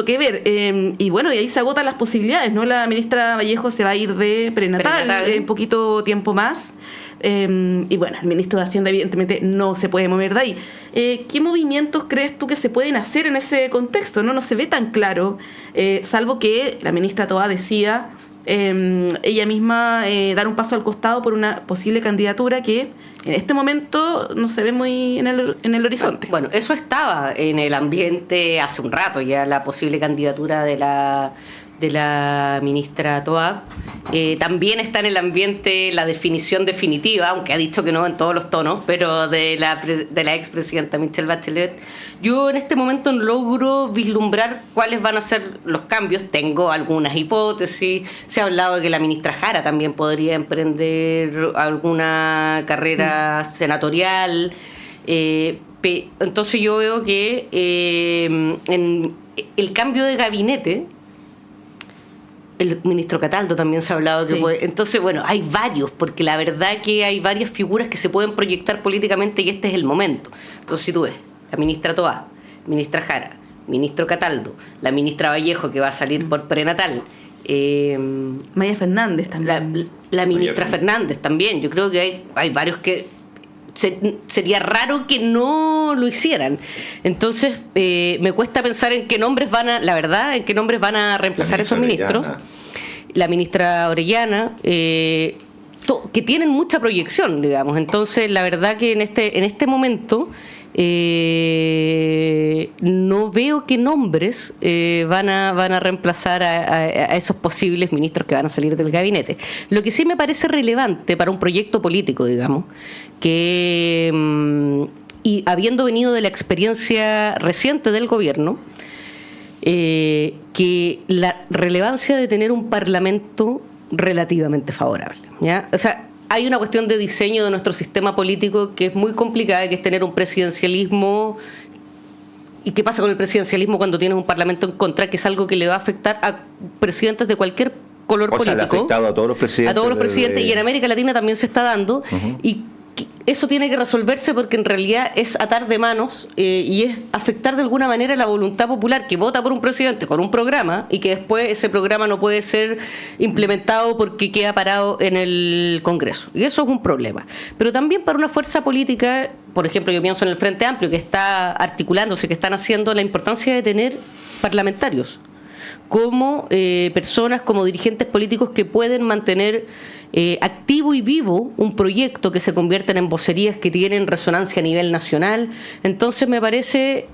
que ver. Y bueno, y ahí se agotan las posibilidades, ¿no? La ministra Vallejo se va a ir de prenatal en poquito tiempo más. Y bueno, el ministro de Hacienda evidentemente no se puede mover de ahí. ¿Qué movimientos crees tú que se pueden hacer en ese contexto? No se ve tan claro, salvo que la ministra Toá decida ella misma dar un paso al costado por una posible candidatura que en este momento no se ve muy en el horizonte. Bueno, eso estaba en el ambiente hace un rato ya, la posible candidatura de la ministra Toá. También está en el ambiente la definición definitiva, aunque ha dicho que no en todos los tonos, pero de la expresidenta Michelle Bachelet. Yo en este momento no logro vislumbrar cuáles van a ser los cambios. Tengo algunas hipótesis. Se ha hablado de que la ministra Jara también podría emprender alguna carrera senatorial. Entonces yo veo que en el cambio de gabinete, el ministro Cataldo también se ha hablado que puede. Entonces, bueno, hay varios, porque la verdad que hay varias figuras que se pueden proyectar políticamente y este es el momento. Entonces, si tú ves la ministra Toá, ministra Jara, ministro Cataldo, la ministra Vallejo que va a salir por prenatal, Maya Fernández también. La ministra Fernández también. Yo creo que hay varios que sería raro que no lo hicieran. Entonces me cuesta pensar en qué nombres van a reemplazar esos ministros. La ministra Orellana, que tienen mucha proyección, digamos. Entonces la verdad que en este momento no veo qué nombres van a reemplazar a esos posibles ministros que van a salir del gabinete. Lo que sí me parece relevante para un proyecto político, digamos, que y habiendo venido de la experiencia reciente del gobierno, que la relevancia de tener un parlamento relativamente favorable, ¿ya? O sea, hay una cuestión de diseño de nuestro sistema político que es muy complicada, que es tener un presidencialismo. ¿Y qué pasa con el presidencialismo cuando tienes un parlamento en contra? Que es algo que le va a afectar a presidentes de cualquier color político. Le ha afectado a todos los presidentes. A todos los presidentes, y en América Latina también se está dando. Y eso tiene que resolverse porque en realidad es atar de manos y es afectar de alguna manera la voluntad popular que vota por un presidente con un programa y que después ese programa no puede ser implementado porque queda parado en el Congreso. Y eso es un problema. Pero también para una fuerza política, por ejemplo, yo pienso en el Frente Amplio que está articulándose, que están haciendo la importancia de tener parlamentarios como personas, como dirigentes políticos que pueden mantener activo y vivo un proyecto que se convierten en vocerías que tienen resonancia a nivel nacional. Entonces me parece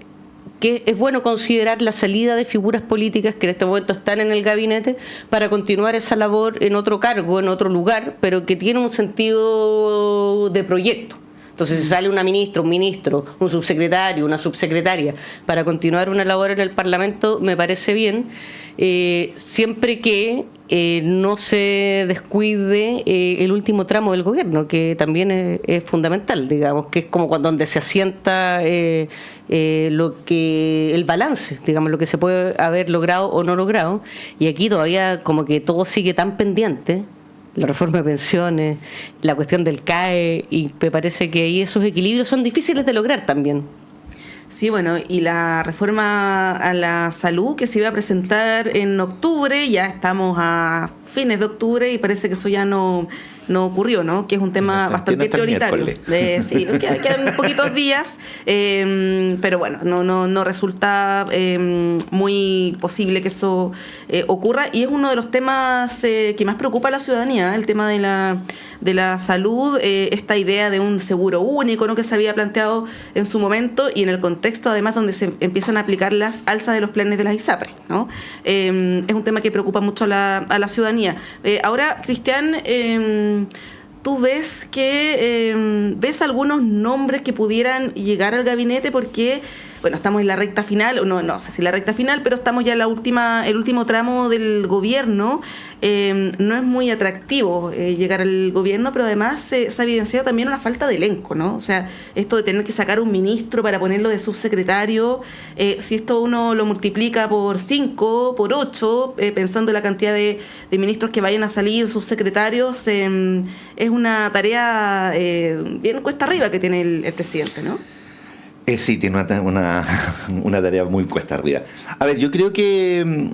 que es bueno considerar la salida de figuras políticas que en este momento están en el gabinete para continuar esa labor en otro cargo, en otro lugar, pero que tiene un sentido de proyecto. Entonces, si sale una ministra, un ministro, un subsecretario, una subsecretaria para continuar una labor en el Parlamento, me parece bien, siempre que no se descuide el último tramo del gobierno, que también es fundamental, digamos, que es como donde se asienta el balance, digamos, lo que se puede haber logrado o no logrado, y aquí todavía como que todo sigue tan pendiente. La reforma de pensiones, la cuestión del CAE, y me parece que ahí esos equilibrios son difíciles de lograr también. Sí, bueno, y la reforma a la salud que se iba a presentar en octubre, ya estamos a fines de octubre y parece que eso ya no ocurrió, ¿no? Que es un tema bastante prioritario. Sí, quedan poquitos días, pero bueno, no resulta muy posible que eso ocurra, y es uno de los temas que más preocupa a la ciudadanía, el tema de la salud, esta idea de un seguro único, ¿no? Que se había planteado en su momento, y en el contexto además donde se empiezan a aplicar las alzas de los planes de las ISAPRES, ¿no? Es un tema que preocupa mucho a la ciudadanía. Ahora, Cristian, ¿tú ves ves algunos nombres que pudieran llegar al gabinete? Porque, bueno, estamos en la recta final, o no sé si la recta final, pero estamos ya en el último tramo del gobierno. No es muy atractivo llegar al gobierno, pero además se ha evidenciado también una falta de elenco, ¿no? O sea, esto de tener que sacar un ministro para ponerlo de subsecretario, si esto uno lo multiplica por 5, por 8, pensando en la cantidad de ministros que vayan a salir, subsecretarios, es una tarea bien cuesta arriba que tiene el presidente, ¿no? Sí, tiene una tarea muy cuesta arriba. A ver, yo creo que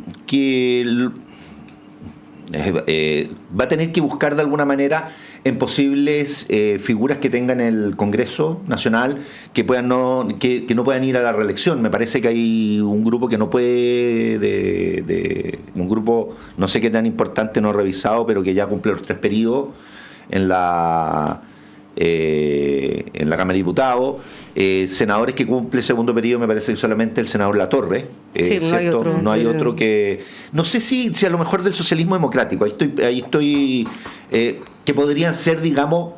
va a tener que buscar de alguna manera en posibles figuras que tengan el Congreso Nacional que no puedan ir a la reelección. Me parece que hay un grupo que no puede, un grupo no sé qué tan importante, no revisado, pero que ya cumple los 3 periodos en la Cámara de Diputados. Senadores que cumple el segundo periodo, me parece que solamente el senador Latorre. Sí, no hay otro que... No sé si a lo mejor del socialismo democrático, ahí estoy que podrían ser, digamos,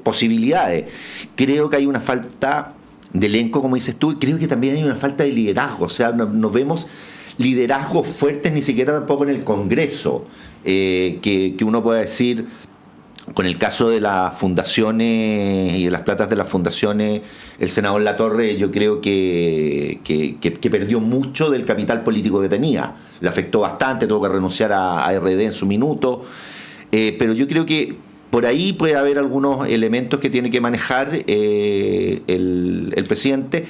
posibilidades. Creo que hay una falta de elenco, como dices tú, y creo que también hay una falta de liderazgo. O sea, no vemos liderazgos fuertes ni siquiera tampoco en el Congreso, que uno pueda decir... Con el caso de las fundaciones y de las platas de las fundaciones, el senador Latorre yo creo que perdió mucho del capital político que tenía. Le afectó bastante, tuvo que renunciar a RD en su minuto. Pero yo creo que por ahí puede haber algunos elementos que tiene que manejar el presidente.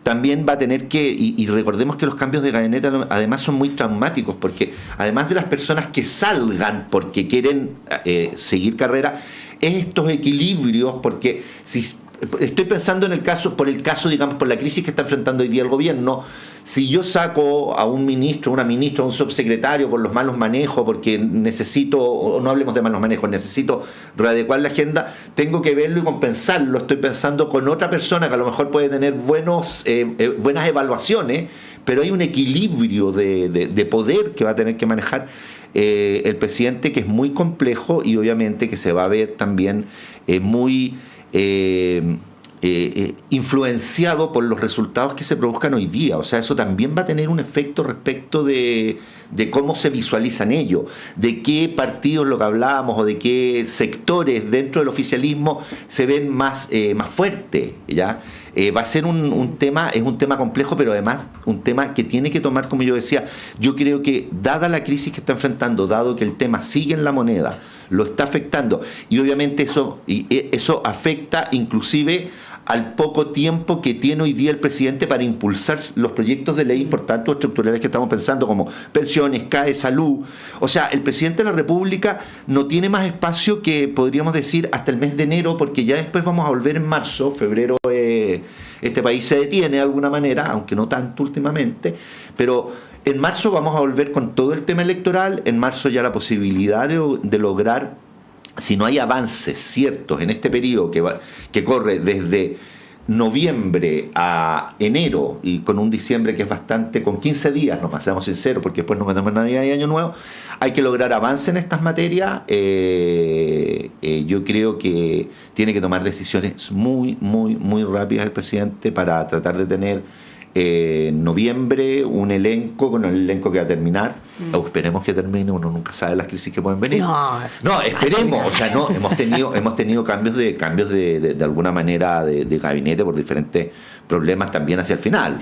También va a tener que, y recordemos que los cambios de gabinete además son muy traumáticos, porque además de las personas que salgan porque quieren seguir carrera, es estos equilibrios, porque si estoy pensando por el caso, digamos, por la crisis que está enfrentando hoy día el gobierno, si yo saco a un ministro, una ministra, a un subsecretario por los malos manejos, porque necesito, o no hablemos de malos manejos, necesito readecuar la agenda, tengo que verlo y compensarlo. Estoy pensando con otra persona que a lo mejor puede tener buenas evaluaciones, pero hay un equilibrio de poder que va a tener que manejar el presidente, que es muy complejo y obviamente que se va a ver también muy... influenciado por los resultados que se produzcan hoy día. O sea, eso también va a tener un efecto respecto de cómo se visualizan ellos, de qué partidos, lo que hablábamos, o de qué sectores dentro del oficialismo se ven más fuertes, ¿ya? Va a ser un tema complejo, pero además un tema que tiene que tomar, como yo decía, yo creo que dada la crisis que está enfrentando, dado que el tema sigue en la moneda, lo está afectando, y obviamente eso afecta inclusive al poco tiempo que tiene hoy día el presidente para impulsar los proyectos de ley importantes o estructurales que estamos pensando, como pensiones, CAE, salud. O sea, el presidente de la República no tiene más espacio que, podríamos decir, hasta el mes de enero, porque ya después vamos a volver en marzo. Febrero este país se detiene de alguna manera, aunque no tanto últimamente, pero en marzo vamos a volver con todo el tema electoral. En marzo ya la posibilidad de lograr, si no hay avances ciertos en este periodo que corre desde noviembre a enero, y con un diciembre que es bastante, con 15 días, nos pasamos sinceros, porque después nos metemos Navidad y Año Nuevo, hay que lograr avance en estas materias. Yo creo que tiene que tomar decisiones muy, muy, muy rápidas el presidente para tratar de tener en noviembre un elenco, con el elenco que va a terminar, o esperemos que termine, uno nunca sabe las crisis que pueden venir. No, esperemos, o sea, no, hemos tenido cambios de alguna manera de gabinete por diferentes problemas también hacia el final.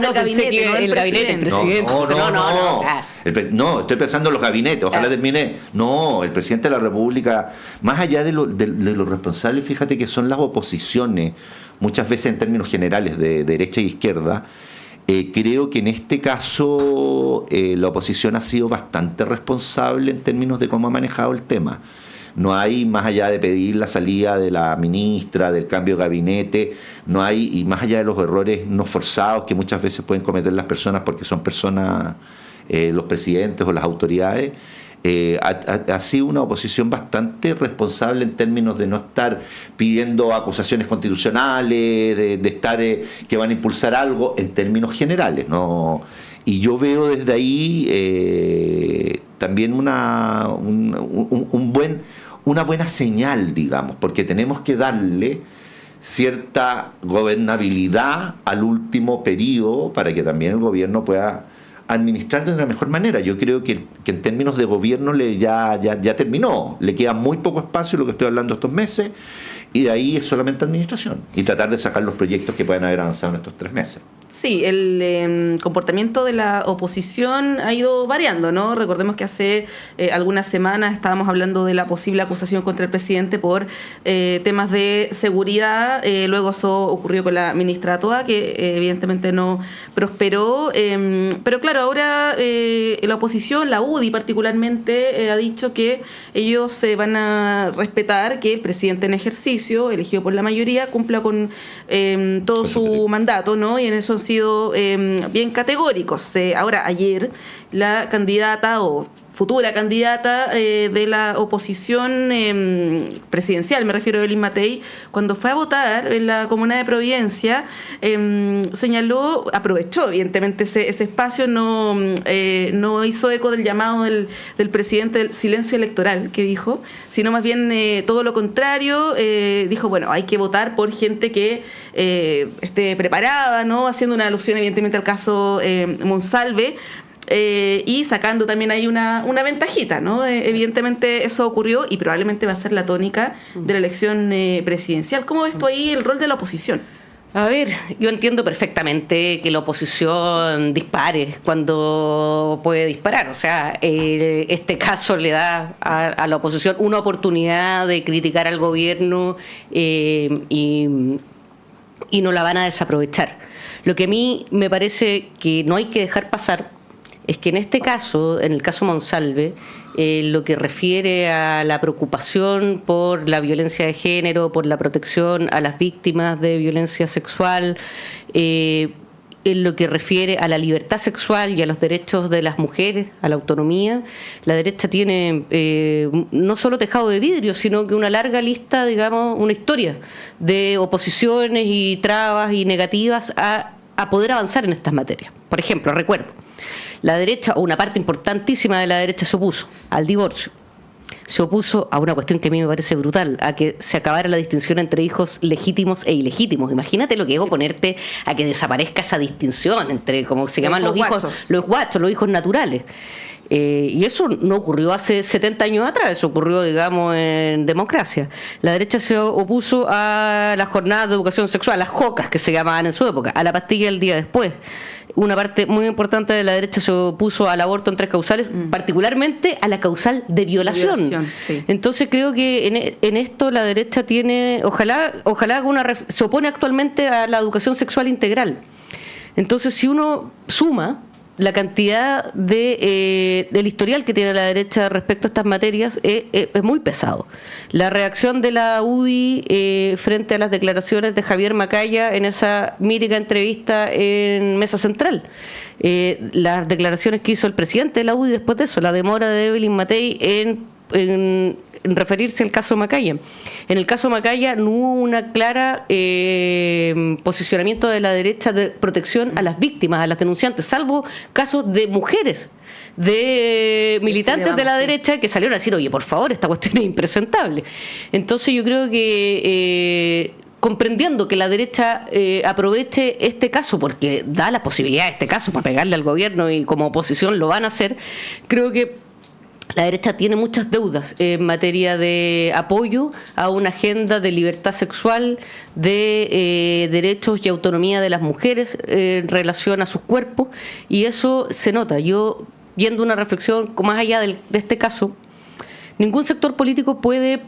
No, gabinete, no el gabinete del presidente. No, estoy pensando en los gabinetes, ojalá termine. No, el presidente de la República, más allá de lo responsable, fíjate que son las oposiciones, muchas veces en términos generales de derecha e izquierda. Creo que en este caso la oposición ha sido bastante responsable en términos de cómo ha manejado el tema. No hay, más allá de pedir la salida de la ministra, del cambio de gabinete, no hay, y más allá de los errores no forzados que muchas veces pueden cometer las personas porque son personas, los presidentes o las autoridades, ha sido una oposición bastante responsable en términos de no estar pidiendo acusaciones constitucionales, de estar que van a impulsar algo en términos generales, ¿no? Y yo veo desde ahí también una buena señal, digamos, porque tenemos que darle cierta gobernabilidad al último periodo para que también el gobierno pueda administrar de una mejor manera. Yo creo que en términos de gobierno ya terminó, le queda muy poco espacio, lo que estoy hablando estos meses, y de ahí es solamente administración y tratar de sacar los proyectos que puedan haber avanzado en estos 3 meses. Sí, el comportamiento de la oposición ha ido variando, ¿no? Recordemos que hace algunas semanas estábamos hablando de la posible acusación contra el presidente por temas de seguridad. Luego eso ocurrió con la ministra Toa, que evidentemente no prosperó. Pero claro, ahora la oposición, la UDI particularmente, ha dicho que ellos van a respetar que el presidente en ejercicio, elegido por la mayoría, cumpla con todo su mandato, ¿no? Y en eso han sido bien categóricos. Ahora, ayer, la candidata o futura candidata de la oposición presidencial, me refiero a Evelyn Matei, cuando fue a votar en la comuna de Providencia, señaló, aprovechó evidentemente ese espacio, no hizo eco del llamado del presidente del silencio electoral que dijo, sino más bien todo lo contrario, dijo, bueno, hay que votar por gente que esté preparada, ¿no? Haciendo una alusión evidentemente al caso Monsalve, y sacando también ahí una ventajita, ¿no? Evidentemente eso ocurrió y probablemente va a ser la tónica de la elección presidencial. ¿Cómo ves tú ahí el rol de la oposición? A ver, yo entiendo perfectamente que la oposición dispare cuando puede disparar. O sea, este caso le da a la oposición una oportunidad de criticar al gobierno y no la van a desaprovechar. Lo que a mí me parece que no hay que dejar pasar es que en este caso, en el caso Monsalve, lo que refiere a la preocupación por la violencia de género, por la protección a las víctimas de violencia sexual, en lo que refiere a la libertad sexual y a los derechos de las mujeres, a la autonomía, la derecha tiene no solo tejado de vidrio, sino que una larga lista, digamos, una historia de oposiciones y trabas y negativas a poder avanzar en estas materias. Por ejemplo, recuerdo, la derecha, o una parte importantísima de la derecha, se opuso al divorcio. Se opuso a una cuestión que a mí me parece brutal, a que se acabara la distinción entre hijos legítimos e ilegítimos. Imagínate lo que es oponerte a que desaparezca esa distinción entre, como se llaman los hijos, los guachos, los hijos naturales. Y eso no ocurrió hace 70 años atrás, eso ocurrió, digamos, en democracia. La derecha se opuso a las jornadas de educación sexual, a las JOCAS que se llamaban en su época, a la pastilla el día después. Una parte muy importante de la derecha se opuso al aborto en 3 causales, particularmente a la causal de violación. Sí. Entonces creo que en esto la derecha tiene, ojalá se opone actualmente a la educación sexual integral. Entonces si uno suma la cantidad del historial que tiene la derecha respecto a estas materias es muy pesado. La reacción de la UDI frente a las declaraciones de Javier Macaya en esa mítica entrevista en Mesa Central, las declaraciones que hizo el presidente de la UDI después de eso, la demora de Evelyn Matei en referirse al caso Macaya. En el caso Macaya no hubo una clara posicionamiento de la derecha de protección a las víctimas, a las denunciantes, salvo casos de mujeres, de militantes de la derecha que salieron a decir, oye, por favor, esta cuestión es impresentable. Entonces yo creo que comprendiendo que la derecha aproveche este caso, porque da la posibilidad de este caso para pegarle al gobierno y como oposición lo van a hacer, creo que la derecha tiene muchas deudas en materia de apoyo a una agenda de libertad sexual, de derechos y autonomía de las mujeres en relación a sus cuerpos, y eso se nota. Yo, viendo una reflexión más allá de este caso, ningún sector político puede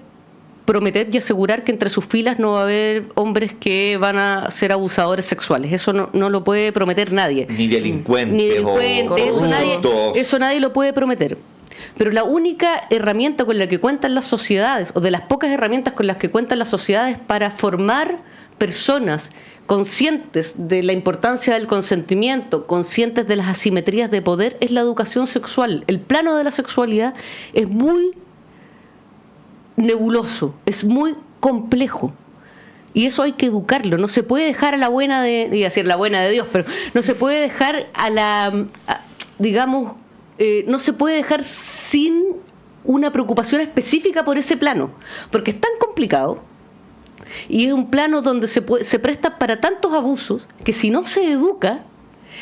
prometer y asegurar que entre sus filas no va a haber hombres que van a ser abusadores sexuales. Eso no lo puede prometer nadie. Ni delincuentes eso nadie lo puede prometer. Pero la única herramienta con la que cuentan las sociedades, o de las pocas herramientas con las que cuentan las sociedades para formar personas conscientes de la importancia del consentimiento, conscientes de las asimetrías de poder, es la educación sexual. El plano de la sexualidad es muy nebuloso, es muy complejo. Y eso hay que educarlo. No se puede dejar a la buena de, iba a decir la buena de Dios, pero no se puede dejar no se puede dejar sin una preocupación específica por ese plano, porque es tan complicado y es un plano donde se presta para tantos abusos que si no se educa,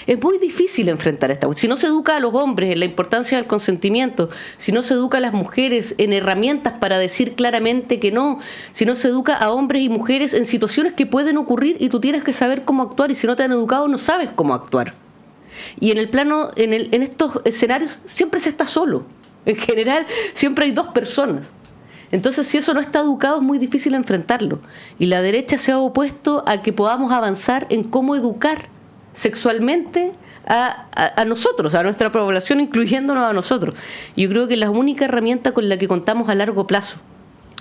Es muy difícil enfrentar esta cuestión. Si no se educa a los hombres en la importancia del consentimiento, si no se educa a las mujeres en herramientas para decir claramente que no, si no se educa a hombres y mujeres en situaciones que pueden ocurrir y tú tienes que saber cómo actuar, y si no te han educado no sabes cómo actuar. Y en el plano, en estos escenarios siempre se está solo. En general siempre hay dos personas. Entonces, si eso no está educado, es muy difícil enfrentarlo. Y la derecha se ha opuesto a que podamos avanzar en cómo educar sexualmente a nosotros, a nuestra población, incluyéndonos a nosotros. Yo creo que es la única herramienta con la que contamos a largo plazo.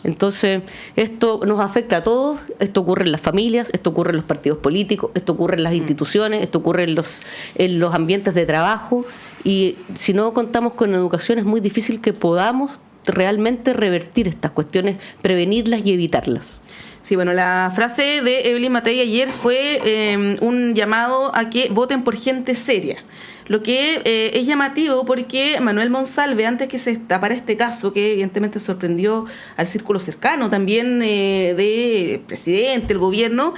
Entonces, esto nos afecta a todos, esto ocurre en las familias, esto ocurre en los partidos políticos, esto ocurre en las instituciones, esto ocurre en los ambientes de trabajo, y si no contamos con educación es muy difícil que podamos realmente revertir estas cuestiones, prevenirlas y evitarlas. Sí, bueno, la frase de Evelyn Matei ayer fue un llamado a que voten por gente seria. Lo que es llamativo porque Manuel Monsalve, antes que se destapara este caso, que evidentemente sorprendió al círculo cercano también del presidente, el gobierno,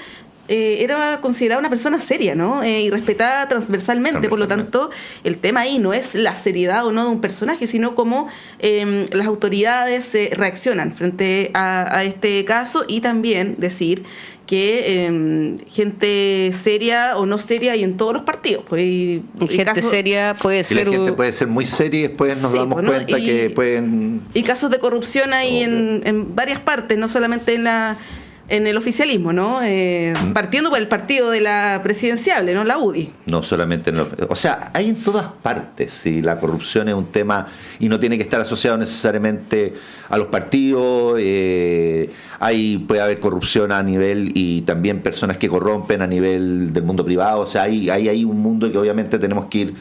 era considerada una persona seria, ¿no? Y respetada transversalmente. Por lo tanto, el tema ahí no es la seriedad o no de un personaje, sino cómo las autoridades reaccionan frente a este caso, y también decir que gente seria o no seria hay en todos los partidos. Pues, gente seria puede ser... La gente puede ser muy seria y después nos damos cuenta que pueden... Y casos de corrupción hay en varias partes, no solamente en el oficialismo, ¿no? Partiendo por el partido de la presidenciable, ¿no? La UDI. No solamente o sea, hay en todas partes, y la corrupción es un tema y no tiene que estar asociado necesariamente a los partidos. Puede haber corrupción a nivel, y también personas que corrompen a nivel del mundo privado. O sea, hay un mundo que obviamente tenemos que ir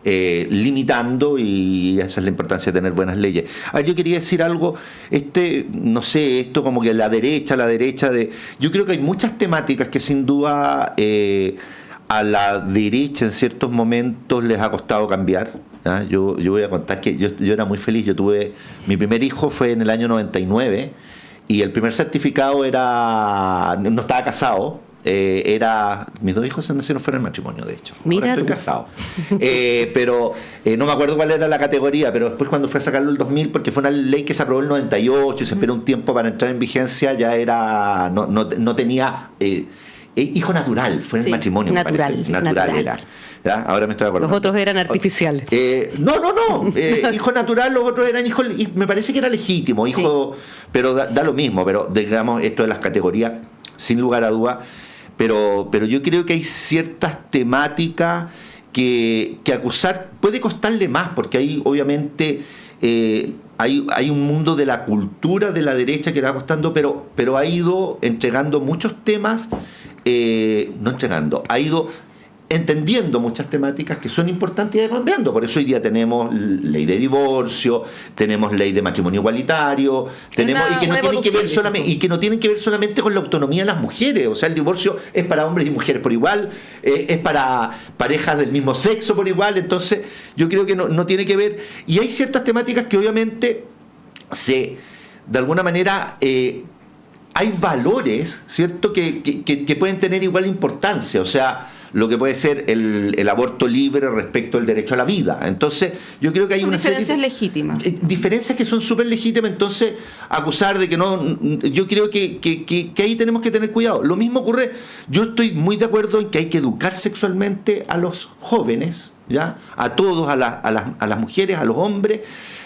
limitando, y esa es la importancia de tener buenas leyes. Yo quería decir algo, no sé, esto como que la derecha yo creo que hay muchas temáticas que sin duda a la derecha en ciertos momentos les ha costado cambiar. Yo voy a contar que yo era muy feliz. Mi primer hijo fue en el año 99 y el primer certificado no estaba casado. Mis dos hijos se nacieron fuera del matrimonio, de hecho. Mira, ahora estoy casado. Pero no me acuerdo cuál era la categoría, pero después cuando fue a sacarlo el 2000, porque fue una ley que se aprobó en el 98 y se esperó un tiempo para entrar en vigencia, ya era no tenía hijo natural, fue en el matrimonio. Natural era. ¿Ya? Ahora me estoy acordando. Los otros eran artificiales. No. Hijo natural, los otros eran hijos, y me parece que era legítimo, hijo, sí. Pero da lo mismo. Pero digamos, esto de las categorías, sin lugar a duda. Pero yo creo que hay ciertas temáticas que acusar puede costarle más, porque ahí obviamente hay un mundo de la cultura de la derecha que le va costando, pero ha ido entregando muchos temas, ha ido entendiendo muchas temáticas que son importantes y cambiando. Por eso hoy día tenemos ley de divorcio, tenemos ley de matrimonio igualitario, y que no tienen que ver solamente con la autonomía de las mujeres. O sea, el divorcio es para hombres y mujeres por igual, es para parejas del mismo sexo por igual. Entonces yo creo que no tiene que ver, y hay ciertas temáticas que obviamente de alguna manera hay valores, ¿cierto?, que pueden tener igual importancia. O sea, lo que puede ser el aborto libre respecto al derecho a la vida. Entonces, yo creo que hay una diferencias legítimas. Diferencias que son súper legítimas. Entonces, acusar de que no... Yo creo que ahí tenemos que tener cuidado. Lo mismo ocurre... Yo estoy muy de acuerdo en que hay que educar sexualmente a los jóvenes, ¿ya? A todos, a las mujeres, a los hombres,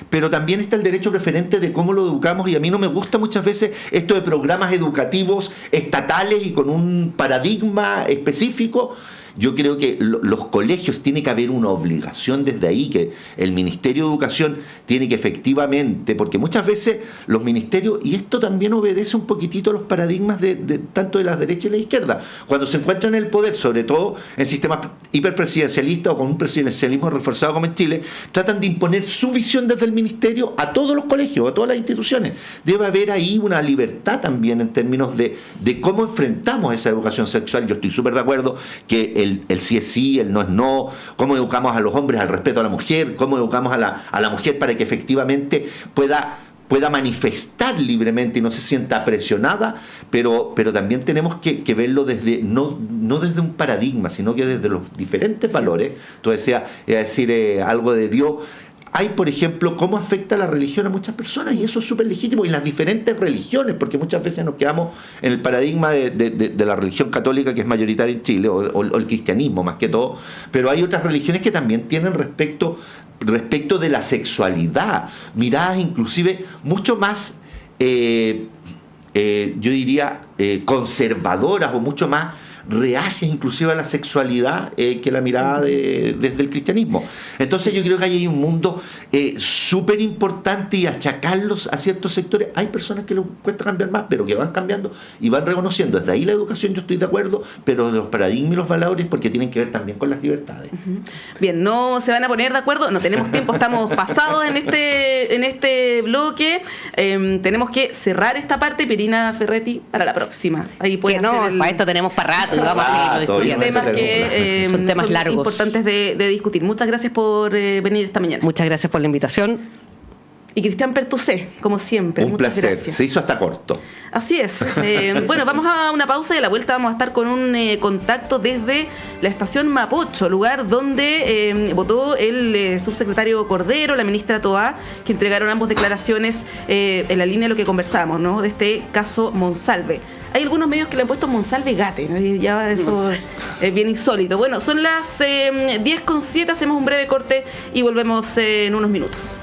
pero también está el derecho preferente de cómo lo educamos, y a mí no me gusta muchas veces esto de programas educativos estatales y con un paradigma específico. Yo creo que los colegios, tiene que haber una obligación desde ahí, que el Ministerio de Educación tiene que efectivamente, porque muchas veces los ministerios, y esto también obedece un poquitito a los paradigmas de tanto de la derecha y la izquierda, cuando se encuentran en el poder, sobre todo en sistemas hiperpresidencialistas o con un presidencialismo reforzado como en Chile, tratan de imponer su visión desde el ministerio a todos los colegios, a todas las instituciones. Debe haber ahí una libertad también en términos de cómo enfrentamos esa educación sexual. Yo estoy súper de acuerdo que el sí es sí, el no es no, cómo educamos a los hombres al respeto a la mujer, cómo educamos a la mujer para que efectivamente pueda pueda manifestar libremente y no se sienta presionada, pero también tenemos que verlo desde no desde un paradigma, sino que desde los diferentes valores. Tú decías, algo de Dios. Hay, por ejemplo, cómo afecta la religión a muchas personas, y eso es súper legítimo, y las diferentes religiones, porque muchas veces nos quedamos en el paradigma de la religión católica, que es mayoritaria en Chile, o el cristianismo más que todo, pero hay otras religiones que también tienen respecto de la sexualidad miradas inclusive mucho más, yo diría, conservadoras, o mucho más reacias inclusive a la sexualidad que la mirada desde el cristianismo. Entonces yo creo que ahí hay un mundo súper importante, y achacarlos a ciertos sectores, hay personas que les cuesta cambiar más, pero que van cambiando y van reconociendo. Desde ahí la educación yo estoy de acuerdo, pero de los paradigmas y los valores, porque tienen que ver también con las libertades. Bien, no se van a poner de acuerdo, no tenemos tiempo, estamos pasados en este bloque. Tenemos que cerrar esta parte. Pirina Ferretti, para la próxima. Ahí puede para esto tenemos para rato. Son temas que son temas largos, importantes de discutir. Muchas gracias por venir esta mañana. Muchas gracias por la invitación. Y Cristian Pertusé, como siempre. Un muchas placer. Gracias. Se hizo hasta corto. Así es. Bueno, vamos a una pausa, y a la vuelta vamos a estar con un contacto desde la estación Mapocho, lugar donde votó el subsecretario Cordero, la ministra Toá, que entregaron ambos declaraciones en la línea de lo que conversábamos, ¿no? De este caso Monsalve. Hay algunos medios que le han puesto Monsalve Gate, ¿no? Ya eso es bien insólito. Bueno, son las 10:07, hacemos un breve corte y volvemos en unos minutos.